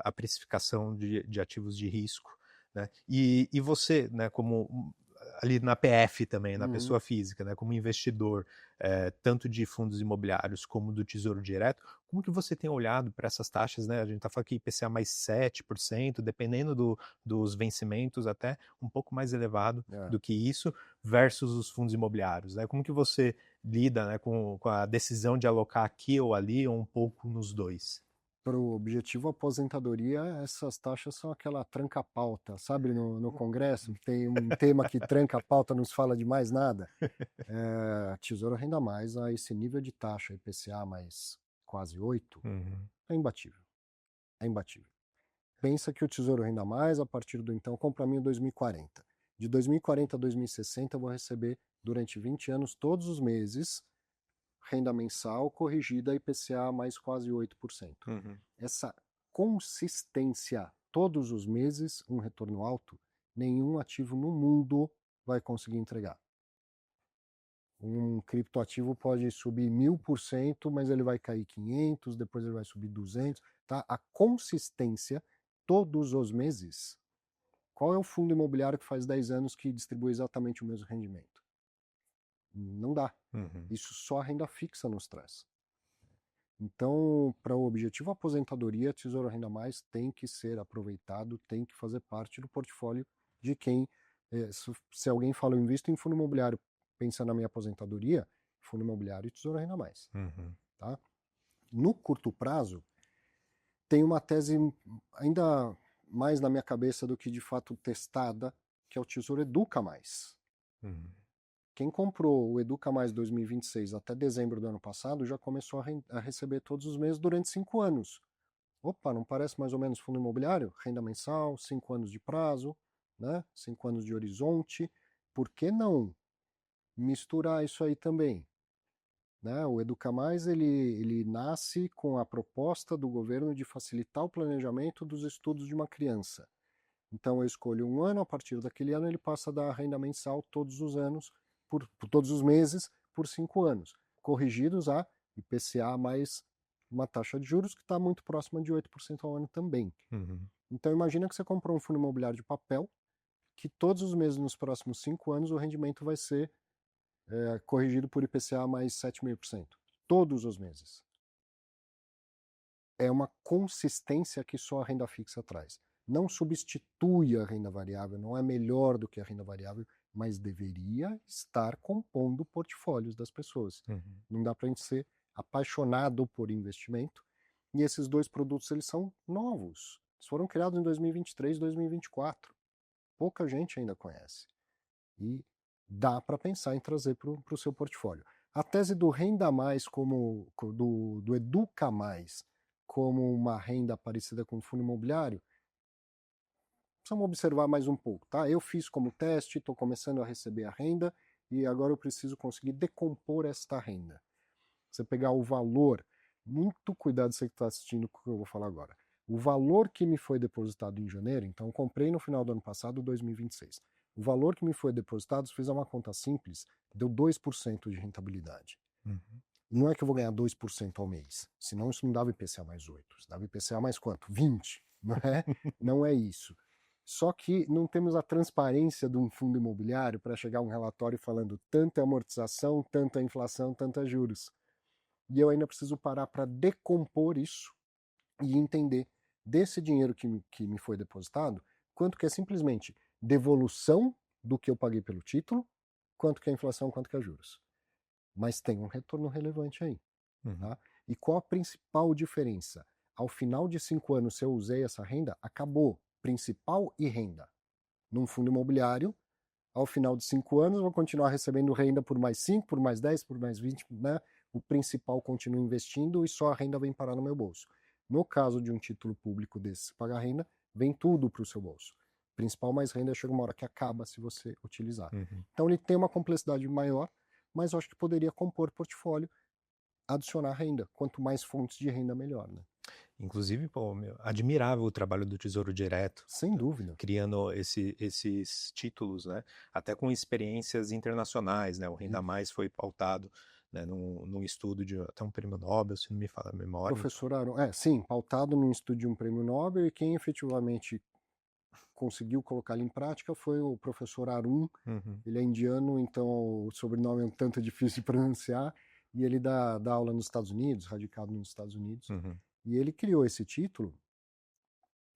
a precificação de ativos de risco, né? E você, né, como ali na PF também, na pessoa física, né, como investidor, tanto de fundos imobiliários como do Tesouro Direto, como que você tem olhado para essas taxas, né? A gente está falando aqui IPCA mais 7%, dependendo dos vencimentos, até um pouco mais elevado do que isso, versus os fundos imobiliários, né? Como que você lida, né, com a decisão de alocar aqui ou ali, ou um pouco nos dois? Para o objetivo aposentadoria, essas taxas são aquela tranca-pauta, sabe? No Congresso tem um tema que tranca a pauta, não se fala de mais nada. Tesouro Renda Mais, a esse nível de taxa IPCA mais quase 8, é imbatível. É imbatível. Pensa que o Tesouro Renda Mais, a partir do então, compra mim em 2040. De 2040 a 2060, eu vou receber durante 20 anos, todos os meses, renda mensal corrigida IPCA mais quase 8%. Essa consistência, todos os meses, um retorno alto, nenhum ativo no mundo vai conseguir entregar. Um criptoativo pode subir 1000%, mas ele vai cair 500, depois ele vai subir 200, tá? A consistência, todos os meses. Qual é o fundo imobiliário que faz 10 anos que distribui exatamente o mesmo rendimento? Não dá. Isso só a renda fixa nos traz. Então, para o objetivo aposentadoria, Tesouro Renda Mais tem que ser aproveitado, tem que fazer parte do portfólio de quem, se alguém fala, eu invisto em fundo imobiliário, pensa na minha aposentadoria, fundo imobiliário e Tesouro Renda Mais. Tá? No curto prazo, tem uma tese ainda mais na minha cabeça do que de fato testada, que é o Tesouro Educa Mais. Quem comprou o Educa Mais 2026 até dezembro do ano passado já começou a receber todos os meses durante 5 anos. Opa, não parece mais ou menos fundo imobiliário? Renda mensal, 5 anos de prazo, né? 5 anos de horizonte. Por que não misturar isso aí também? Né? O Educa Mais ele nasce com a proposta do governo de facilitar o planejamento dos estudos de uma criança. Então eu escolho um ano, a partir daquele ano ele passa a dar renda mensal todos os anos, por todos os meses, por 5 anos, corrigidos a IPCA mais uma taxa de juros que está muito próxima de 8% ao ano também. Então imagina que você comprou um fundo imobiliário de papel, que todos os meses nos próximos 5 anos o rendimento vai ser corrigido por IPCA mais 7,5%. Todos os meses. É uma consistência que só a renda fixa traz. Não substitui a renda variável, não é melhor do que a renda variável, mas deveria estar compondo portfólios das pessoas. Não dá para a gente ser apaixonado por investimento. E esses dois produtos, eles são novos. Eles foram criados em 2023, 2024. Pouca gente ainda conhece. E dá para pensar em trazer para o seu portfólio. A tese do Renda Mais, do Educa Mais, como uma renda parecida com o fundo imobiliário, precisamos observar mais um pouco, tá? Eu fiz como teste, estou começando a receber a renda e agora eu preciso conseguir decompor esta renda. Você pegar o valor, muito cuidado você que está assistindo com o que eu vou falar agora. O valor que me foi depositado em janeiro, então eu comprei no final do ano passado, 2026. O valor que me foi depositado, se fizer uma conta simples, deu 2% de rentabilidade. Não é que eu vou ganhar 2% ao mês, senão isso não dava IPCA mais 8. Isso dava IPCA mais quanto? 20, não é? Não é isso. Só que não temos a transparência de um fundo imobiliário para chegar a um relatório falando tanto é amortização, tanto é inflação, tanto é juros. E eu ainda preciso parar para decompor isso e entender desse dinheiro que me foi depositado, quanto que é simplesmente devolução do que eu paguei pelo título, quanto que é inflação, quanto que é juros. Mas tem um retorno relevante aí. Tá? E qual a principal diferença? Ao final de 5 anos, se eu usei essa renda, acabou principal e renda. Num fundo imobiliário, ao final de 5 anos, eu vou continuar recebendo renda por mais 5, por mais 10, por mais 20, né? O principal continua investindo e só a renda vem parar no meu bolso. No caso de um título público desse pagar renda, vem tudo para o seu bolso. Principal mais renda chega uma hora que acaba se você utilizar. Então ele tem uma complexidade maior, mas eu acho que poderia compor portfólio, adicionar renda. Quanto mais fontes de renda, melhor, né? Inclusive, pô, admirável o trabalho do Tesouro Direto. Sem dúvida. Criando esses títulos, né? Até com experiências internacionais, né? O Renda Mais foi pautado, né, num estudo de até um prêmio Nobel, se não me falha a memória. Professor Aron, sim, pautado num estudo de um prêmio Nobel, e quem efetivamente conseguiu colocá-lo em prática foi o professor Arun. Ele é indiano, então o sobrenome é um tanto difícil de pronunciar, e ele dá aula nos Estados Unidos, radicado nos Estados Unidos, e ele criou esse título,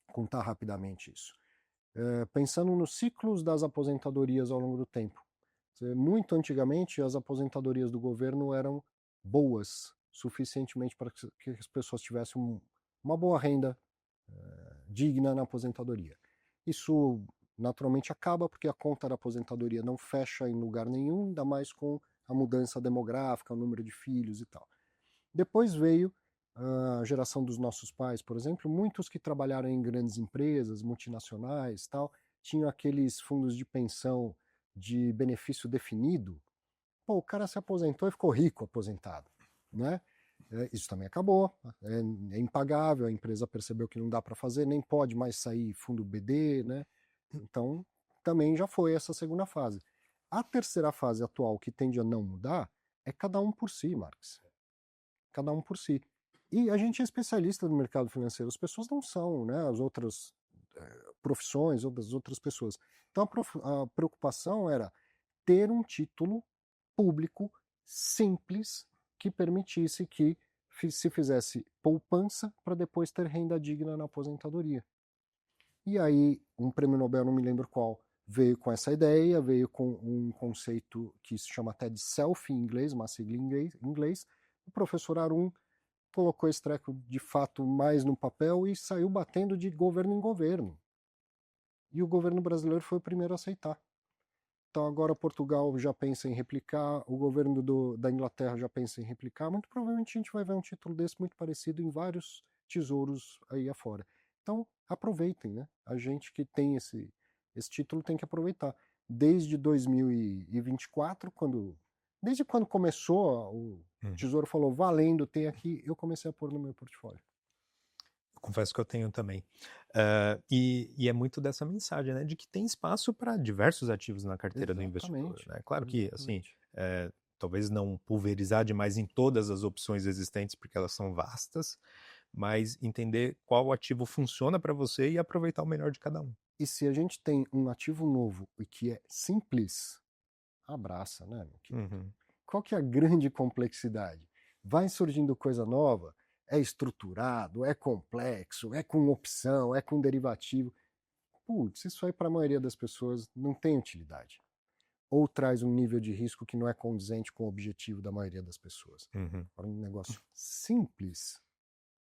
vou contar rapidamente isso, pensando nos ciclos das aposentadorias ao longo do tempo. Muito antigamente, as aposentadorias do governo eram boas, suficientemente para que as pessoas tivessem uma boa renda digna na aposentadoria. Isso naturalmente acaba porque a conta da aposentadoria não fecha em lugar nenhum, ainda mais com a mudança demográfica, o número de filhos e tal. Depois veio a geração dos nossos pais, por exemplo, muitos que trabalharam em grandes empresas, multinacionais, tal, tinham aqueles fundos de pensão de benefício definido. Pô, o cara se aposentou e ficou rico aposentado, né? Isso também acabou, é impagável, a empresa percebeu que não dá para fazer, nem pode mais sair fundo BD, né? Então, também já foi essa segunda fase. A terceira fase atual, que tende a não mudar, é cada um por si, Marx. Cada um por si. E a gente é especialista no mercado financeiro, as pessoas não são, né? As outras profissões, as outras pessoas. Então, a preocupação era ter um título público simples que permitisse que se fizesse poupança para depois ter renda digna na aposentadoria. E aí, um prêmio Nobel, não me lembro qual, veio com essa ideia, veio com um conceito que se chama até de self em inglês, uma sigla em inglês. O professor Arun colocou esse treco de fato mais no papel e saiu batendo de governo em governo. E o governo brasileiro foi o primeiro a aceitar. Então agora Portugal já pensa em replicar, o governo da Inglaterra já pensa em replicar, muito provavelmente a gente vai ver um título desse muito parecido em vários tesouros aí afora. Então aproveitem, né? A gente que tem esse título tem que aproveitar. Desde 2024, desde quando começou, o Tesouro falou, valendo, tem aqui, eu comecei a pôr no meu portfólio. Confesso que eu tenho também. E é muito dessa mensagem, né, de que tem espaço para diversos ativos na carteira do investidor. Né? Claro que, assim, talvez não pulverizar demais em todas as opções existentes, porque elas são vastas, mas entender qual ativo funciona para você e aproveitar o melhor de cada um. E se a gente tem um ativo novo e que é simples, abraça, né? Qual que é a grande complexidade? Vai surgindo coisa nova, é estruturado, é complexo, é com opção, é com derivativo. Putz, isso aí para a maioria das pessoas não tem utilidade. ou traz um nível de risco que não é condizente com o objetivo da maioria das pessoas. Para um negócio simples,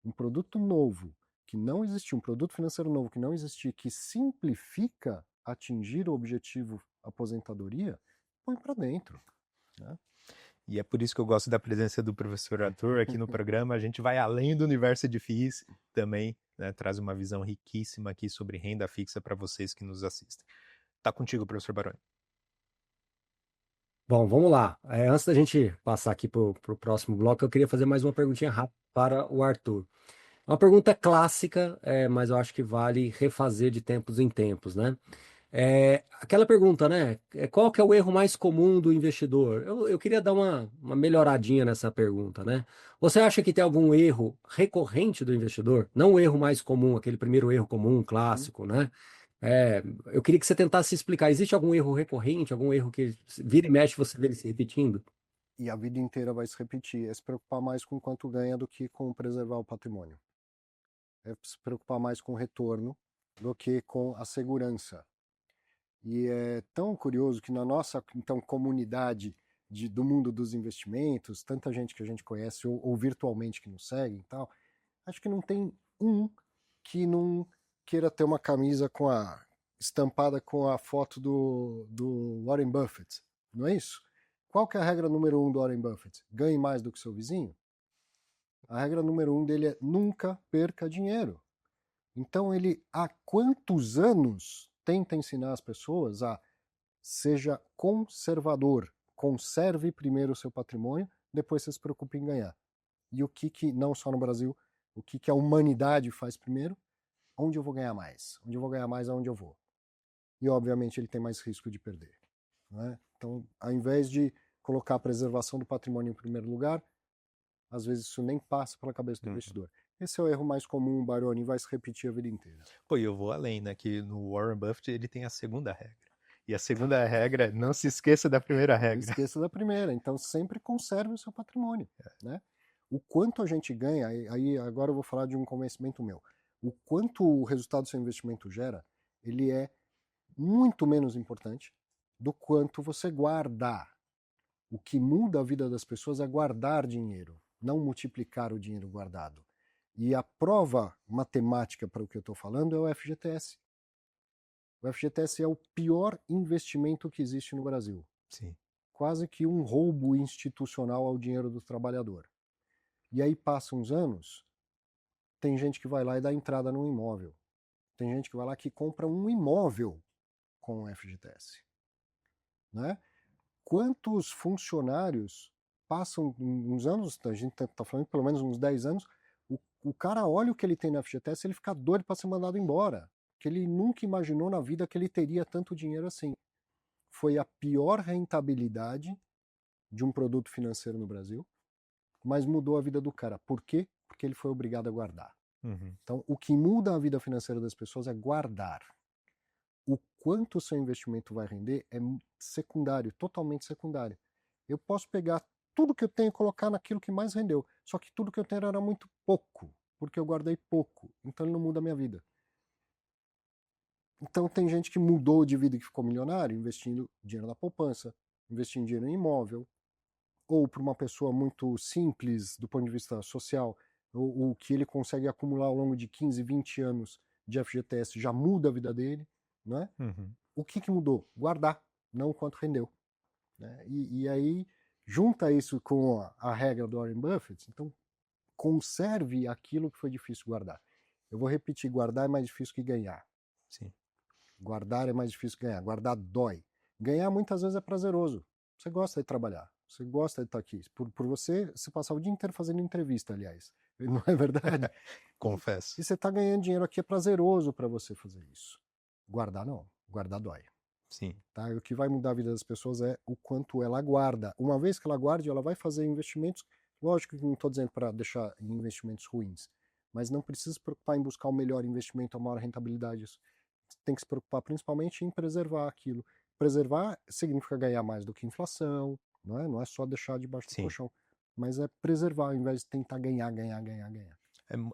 um produto novo que não existia, um produto financeiro novo que não existia, que simplifica atingir o objetivo aposentadoria, põe para dentro, né? E é por isso que eu gosto da presença do professor Arthur aqui no programa. A gente vai além do universo de FIIs também, né, traz uma visão riquíssima aqui sobre renda fixa para vocês que nos assistem. Tá contigo, professor Baroni. Bom, vamos lá. Antes da gente passar aqui para o próximo bloco, eu queria fazer mais uma perguntinha rápida para o Arthur. Uma pergunta clássica, mas eu acho que vale refazer de tempos em tempos, né? Aquela pergunta, né? Qual que é o erro mais comum do investidor? Eu queria dar uma melhoradinha nessa pergunta, né? Você acha que tem algum erro recorrente do investidor? Não o erro mais comum, aquele primeiro erro comum, clássico, né? Eu queria que você tentasse explicar. Existe algum erro recorrente, algum erro que vira e mexe você vê ele se repetindo? E a vida inteira vai se repetir. É se preocupar mais com quanto ganha do que com preservar o patrimônio. É se preocupar mais com o retorno do que com a segurança. E é tão curioso que na nossa então comunidade do mundo dos investimentos, tanta gente que a gente conhece ou virtualmente que nos segue e tal, acho que não tem um que não queira ter uma camisa estampada com a foto do Warren Buffett, não é isso? Qual que é a regra número 1 do Warren Buffett? Ganhe mais do que seu vizinho? A regra número 1 dele é nunca perca dinheiro. Então ele há quantos anos tenta ensinar as pessoas a seja conservador, conserve primeiro o seu patrimônio, depois você se preocupe em ganhar. E o que não só no Brasil, o que a humanidade faz primeiro? Onde eu vou ganhar mais? Onde eu vou ganhar mais, aonde eu vou? E obviamente ele tem mais risco de perder, né? Então, ao invés de colocar a preservação do patrimônio em primeiro lugar, às vezes isso nem passa pela cabeça do investidor. Esse é o erro mais comum, Baroni, e vai se repetir a vida inteira. Pô, eu vou além, né? Que no Warren Buffett ele tem a segunda regra. E a segunda regra, não se esqueça da primeira regra. Não esqueça da primeira. Então sempre conserve o seu patrimônio, né? O quanto a gente ganha, aí agora eu vou falar de um convencimento meu. O quanto o resultado do seu investimento gera, ele é muito menos importante do quanto você guardar. O que muda a vida das pessoas é guardar dinheiro, não multiplicar o dinheiro guardado. E a prova matemática para o que eu estou falando é o FGTS. O FGTS é o pior investimento que existe no Brasil. Sim. Quase que um roubo institucional ao dinheiro do trabalhador. E aí passam uns anos, tem gente que vai lá e dá entrada num imóvel. Tem gente que vai lá que compra um imóvel com o FGTS. Né? Quantos funcionários passam uns anos, a gente está falando pelo menos uns 10 anos, o cara olha o que ele tem no FGTS, ele fica doido para ser mandado embora, que ele nunca imaginou na vida que ele teria tanto dinheiro assim. Foi a pior rentabilidade de um produto financeiro no Brasil, mas mudou a vida do cara. Por quê? Porque ele foi obrigado a guardar. Então, o que muda a vida financeira das pessoas é guardar. O quanto o seu investimento vai render é secundário, totalmente secundário. Eu posso pegar tudo que eu tenho e colocar naquilo que mais rendeu, só que tudo que eu tenho era muito pouco, porque eu guardei pouco, então ele não muda a minha vida. Então tem gente que mudou de vida e que ficou milionário investindo dinheiro na poupança, investindo dinheiro em imóvel, ou para uma pessoa muito simples do ponto de vista social, o que ele consegue acumular ao longo de 15, 20 anos de FGTS já muda a vida dele, né? O que mudou? Guardar, não o quanto rendeu. Né? E aí junta isso com a regra do Warren Buffett, então conserve aquilo que foi difícil guardar. Eu vou repetir, guardar é mais difícil que ganhar. Sim. Guardar é mais difícil que ganhar. Guardar dói. Ganhar muitas vezes é prazeroso. Você gosta de trabalhar. Você gosta de estar aqui. Por você passar o dia inteiro fazendo entrevista, aliás. Não é verdade? Confesso. E você está ganhando dinheiro aqui, é prazeroso para você fazer isso. Guardar não. Guardar dói. Sim. Tá? E o que vai mudar a vida das pessoas é o quanto ela guarda. Uma vez que ela guarde, ela vai fazer investimentos. Lógico que não estou dizendo para deixar em investimentos ruins, mas não precisa se preocupar em buscar o melhor investimento, a maior rentabilidade. Tem que se preocupar principalmente em preservar aquilo. Preservar significa ganhar mais do que inflação, não é só deixar debaixo do colchão, mas é preservar ao invés de tentar ganhar.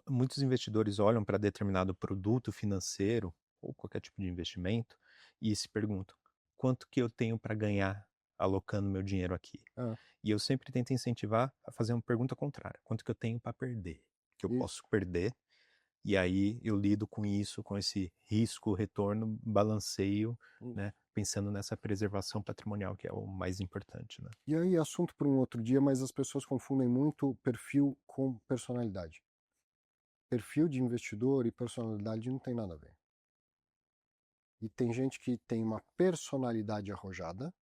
Muitos investidores olham para determinado produto financeiro ou qualquer tipo de investimento e se perguntam quanto que eu tenho para ganhar alocando meu dinheiro aqui. Ah, E eu sempre tento incentivar a fazer uma pergunta contrária. Quanto que eu tenho para perder? Que eu posso isso. perder. E aí eu lido com isso, com esse risco, retorno, balanceio, né? Pensando nessa preservação patrimonial, que é o mais importante, né? E aí, assunto para um outro dia, mas as pessoas confundem muito perfil com personalidade. Perfil de investidor e personalidade não tem nada a ver. E tem gente que tem uma personalidade arrojada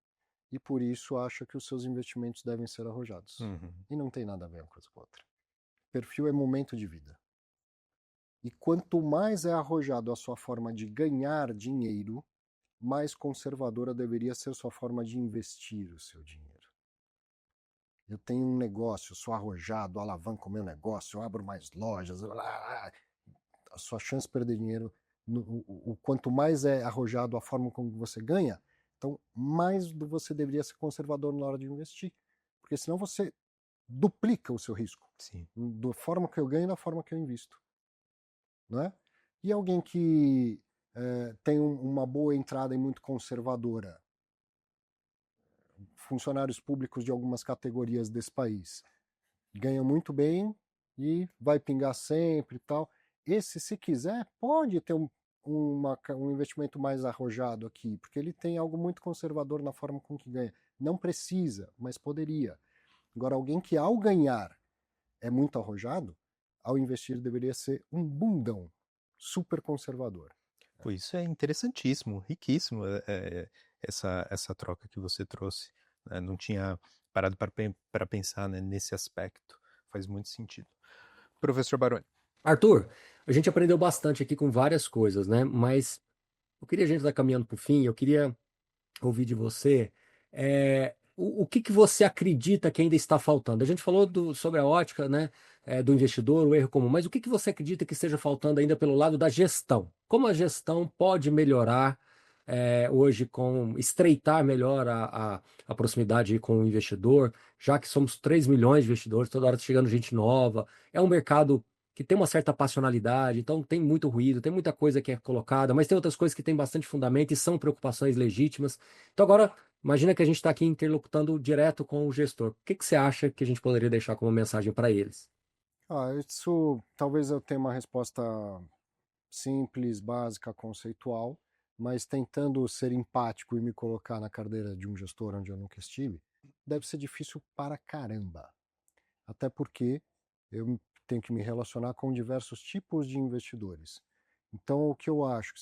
e por isso acha que os seus investimentos devem ser arrojados. Uhum. E não tem nada a ver uma coisa com a outra. Perfil é momento de vida. E quanto mais é arrojado a sua forma de ganhar dinheiro, mais conservadora deveria ser sua forma de investir o seu dinheiro. Eu tenho um negócio, eu sou arrojado, alavanco o meu negócio, eu abro mais lojas, a sua chance de perder dinheiro, o quanto mais é arrojado a forma como você ganha, então mais você deveria ser conservador na hora de investir, porque senão você duplica o seu risco, Sim. da forma que eu ganho e da forma que eu invisto, não é? E alguém que tem uma boa entrada e muito conservadora, funcionários públicos de algumas categorias desse país, ganha muito bem e vai pingar sempre e tal. Esse, se quiser, pode ter um investimento mais arrojado aqui, porque ele tem algo muito conservador na forma com que ganha. Não precisa, mas poderia. Agora, alguém que ao ganhar é muito arrojado, ao investir deveria ser um bundão, super conservador. Pô, isso é interessantíssimo, riquíssimo, essa troca que você trouxe, né? Não tinha parado para pensar, né, nesse aspecto. Faz muito sentido. Professor Baroni. Arthur, a gente aprendeu bastante aqui com várias coisas, né? Mas eu queria, a gente estar caminhando para o fim, eu queria ouvir de você o que que você acredita que ainda está faltando? A gente falou sobre a ótica, né, do investidor, o erro comum, mas o que que você acredita que esteja faltando ainda pelo lado da gestão? Como a gestão pode melhorar hoje com estreitar melhor a proximidade com o investidor, já que somos 3 milhões de investidores, toda hora tá chegando gente nova, é um mercado que tem uma certa passionalidade, então tem muito ruído, tem muita coisa que é colocada, mas tem outras coisas que têm bastante fundamento e são preocupações legítimas. Então agora, imagina que a gente está aqui interlocutando direto com o gestor. O que que você acha que a gente poderia deixar como mensagem para eles? Isso talvez eu tenha uma resposta simples, básica, conceitual, mas tentando ser empático e me colocar na cadeira de um gestor onde eu nunca estive, deve ser difícil para caramba. Até porque eu tenho que me relacionar com diversos tipos de investidores. Então, o que eu acho,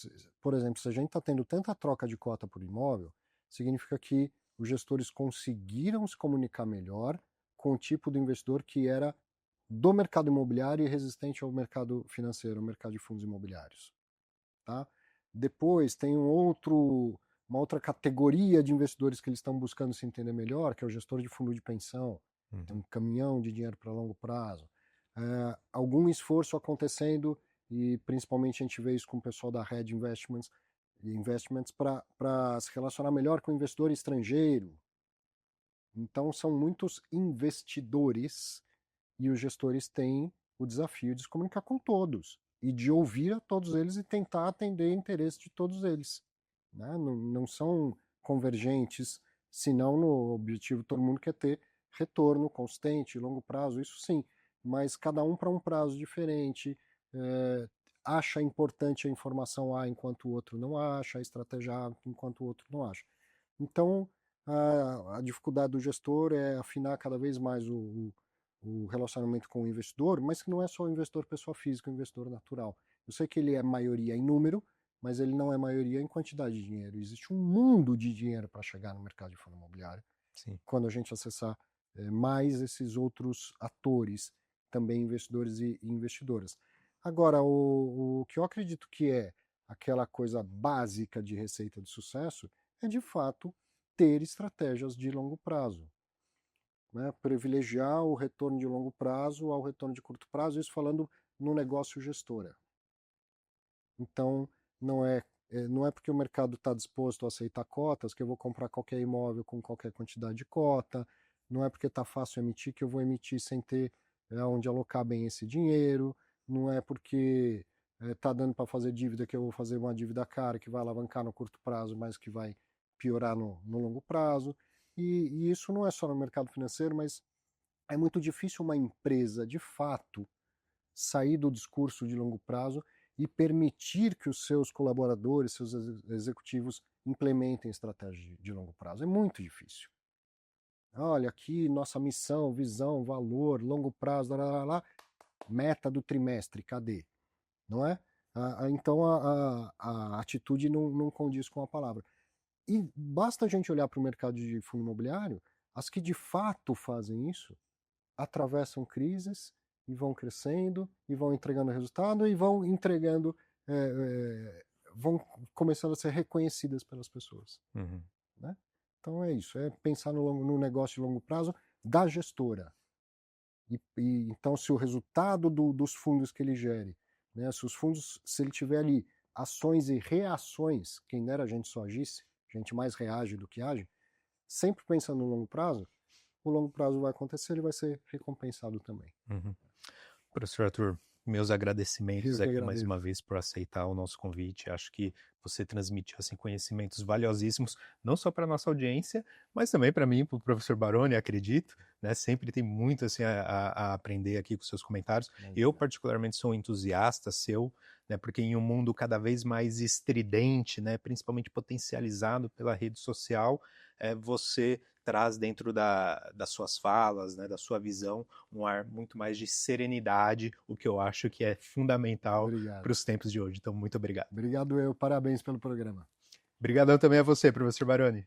por exemplo, se a gente está tendo tanta troca de cota por imóvel, significa que os gestores conseguiram se comunicar melhor com o tipo de investidor que era do mercado imobiliário e resistente ao mercado financeiro, ao mercado de fundos imobiliários. Tá? Depois tem uma outra categoria de investidores que eles estão buscando se entender melhor, que é o gestor de fundo de pensão, um caminhão de dinheiro para longo prazo. Algum esforço acontecendo, e principalmente a gente vê isso com o pessoal da Red Investments para se relacionar melhor com o investidor estrangeiro. Então são muitos investidores e os gestores têm o desafio de se comunicar com todos e de ouvir a todos eles e tentar atender o interesse de todos eles. Né? Não são convergentes, senão no objetivo todo mundo quer ter retorno consistente, longo prazo, isso sim, mas cada um para um prazo diferente, acha importante a informação A enquanto o outro não acha, a estratégia A enquanto o outro não acha. Então, a dificuldade do gestor é afinar cada vez mais o relacionamento com o investidor, mas que não é só o investidor pessoa física, o investidor natural. Eu sei que ele é maioria em número, mas ele não é maioria em quantidade de dinheiro. Existe um mundo de dinheiro para chegar no mercado de fundo imobiliário. Sim. Quando a gente acessar mais esses outros atores, também investidores e investidoras. Agora, o que eu acredito que é aquela coisa básica de receita de sucesso é, de fato, ter estratégias de longo prazo. Né? Privilegiar o retorno de longo prazo ao retorno de curto prazo, isso falando no negócio gestora. Então, não é porque o mercado está disposto a aceitar cotas que eu vou comprar qualquer imóvel com qualquer quantidade de cota, não é porque está fácil emitir que eu vou emitir sem ter onde alocar bem esse dinheiro, não é porque está dando para fazer dívida que eu vou fazer uma dívida cara que vai alavancar no curto prazo, mas que vai piorar no longo prazo. E isso não é só no mercado financeiro, mas é muito difícil uma empresa, de fato, sair do discurso de longo prazo e permitir que os seus colaboradores, seus executivos implementem estratégias de longo prazo. É muito difícil. Olha, aqui nossa missão, visão, valor, longo prazo, meta do trimestre, cadê? Não é? Então a atitude não condiz com a palavra. E basta a gente olhar para o mercado de fundo imobiliário, as que de fato fazem isso atravessam crises e vão crescendo e vão entregando resultado e vão entregando, vão começando a ser reconhecidas pelas pessoas. Uhum. Né? Então é isso, é pensar no negócio de longo prazo da gestora. Então, se o resultado dos fundos que ele gere, né, se os fundos, se ele tiver ali ações e reações, quem dera a gente só agisse, a gente mais reage do que age, sempre pensando no longo prazo, o longo prazo vai acontecer, ele vai ser recompensado também. Uhum. Professor Arthur, meus agradecimentos aqui mais agradeço. uma vez por aceitar o nosso convite. Acho que você transmitiu assim, conhecimentos valiosíssimos, não só para a nossa audiência, mas também para mim, para o professor Baroni, acredito. Né? Sempre tem muito assim, a aprender aqui com seus comentários. Eu, particularmente, sou um entusiasta seu, né? Porque em um mundo cada vez mais estridente, né? Principalmente potencializado pela rede social, você traz dentro das suas falas, né, da sua visão, um ar muito mais de serenidade, o que eu acho que é fundamental para os tempos de hoje. Então, muito obrigado. Obrigado parabéns pelo programa. Obrigadão também a você, professor Baroni.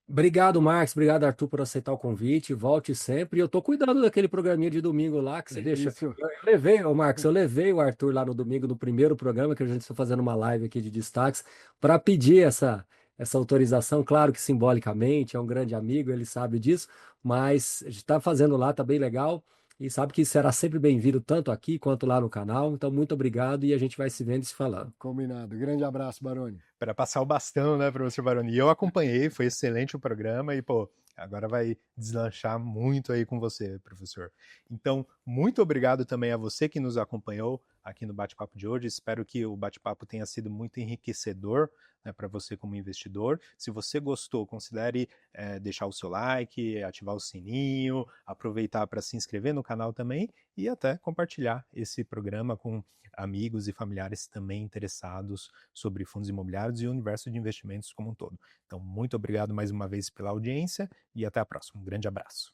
Obrigado, Marcos. Obrigado, Arthur, por aceitar o convite. Volte sempre. E eu tô cuidando daquele programinha de domingo lá que você deixa. Isso. Eu levei, Marcos, eu levei o Arthur lá no domingo, no primeiro programa, que a gente está fazendo uma live aqui de destaques, para pedir essa autorização. Claro que simbolicamente, é um grande amigo, ele sabe disso, mas a gente está fazendo lá, tá bem legal. E sabe que será sempre bem-vindo, tanto aqui quanto lá no canal. Então, muito obrigado e a gente vai se vendo e se falando. Combinado. Grande abraço, Baroni. Para passar o bastão, né, professor Baroni? E eu acompanhei, foi excelente o programa e, pô, agora vai deslanchar muito aí com você, professor. Então, muito obrigado também a você que nos acompanhou aqui no bate-papo de hoje. Espero que o bate-papo tenha sido muito enriquecedor, né, para você como investidor. Se você gostou, considere deixar o seu like, ativar o sininho, aproveitar para se inscrever no canal também e até compartilhar esse programa com amigos e familiares também interessados sobre fundos imobiliários e o universo de investimentos como um todo. Então, muito obrigado mais uma vez pela audiência e até a próxima. Um grande abraço.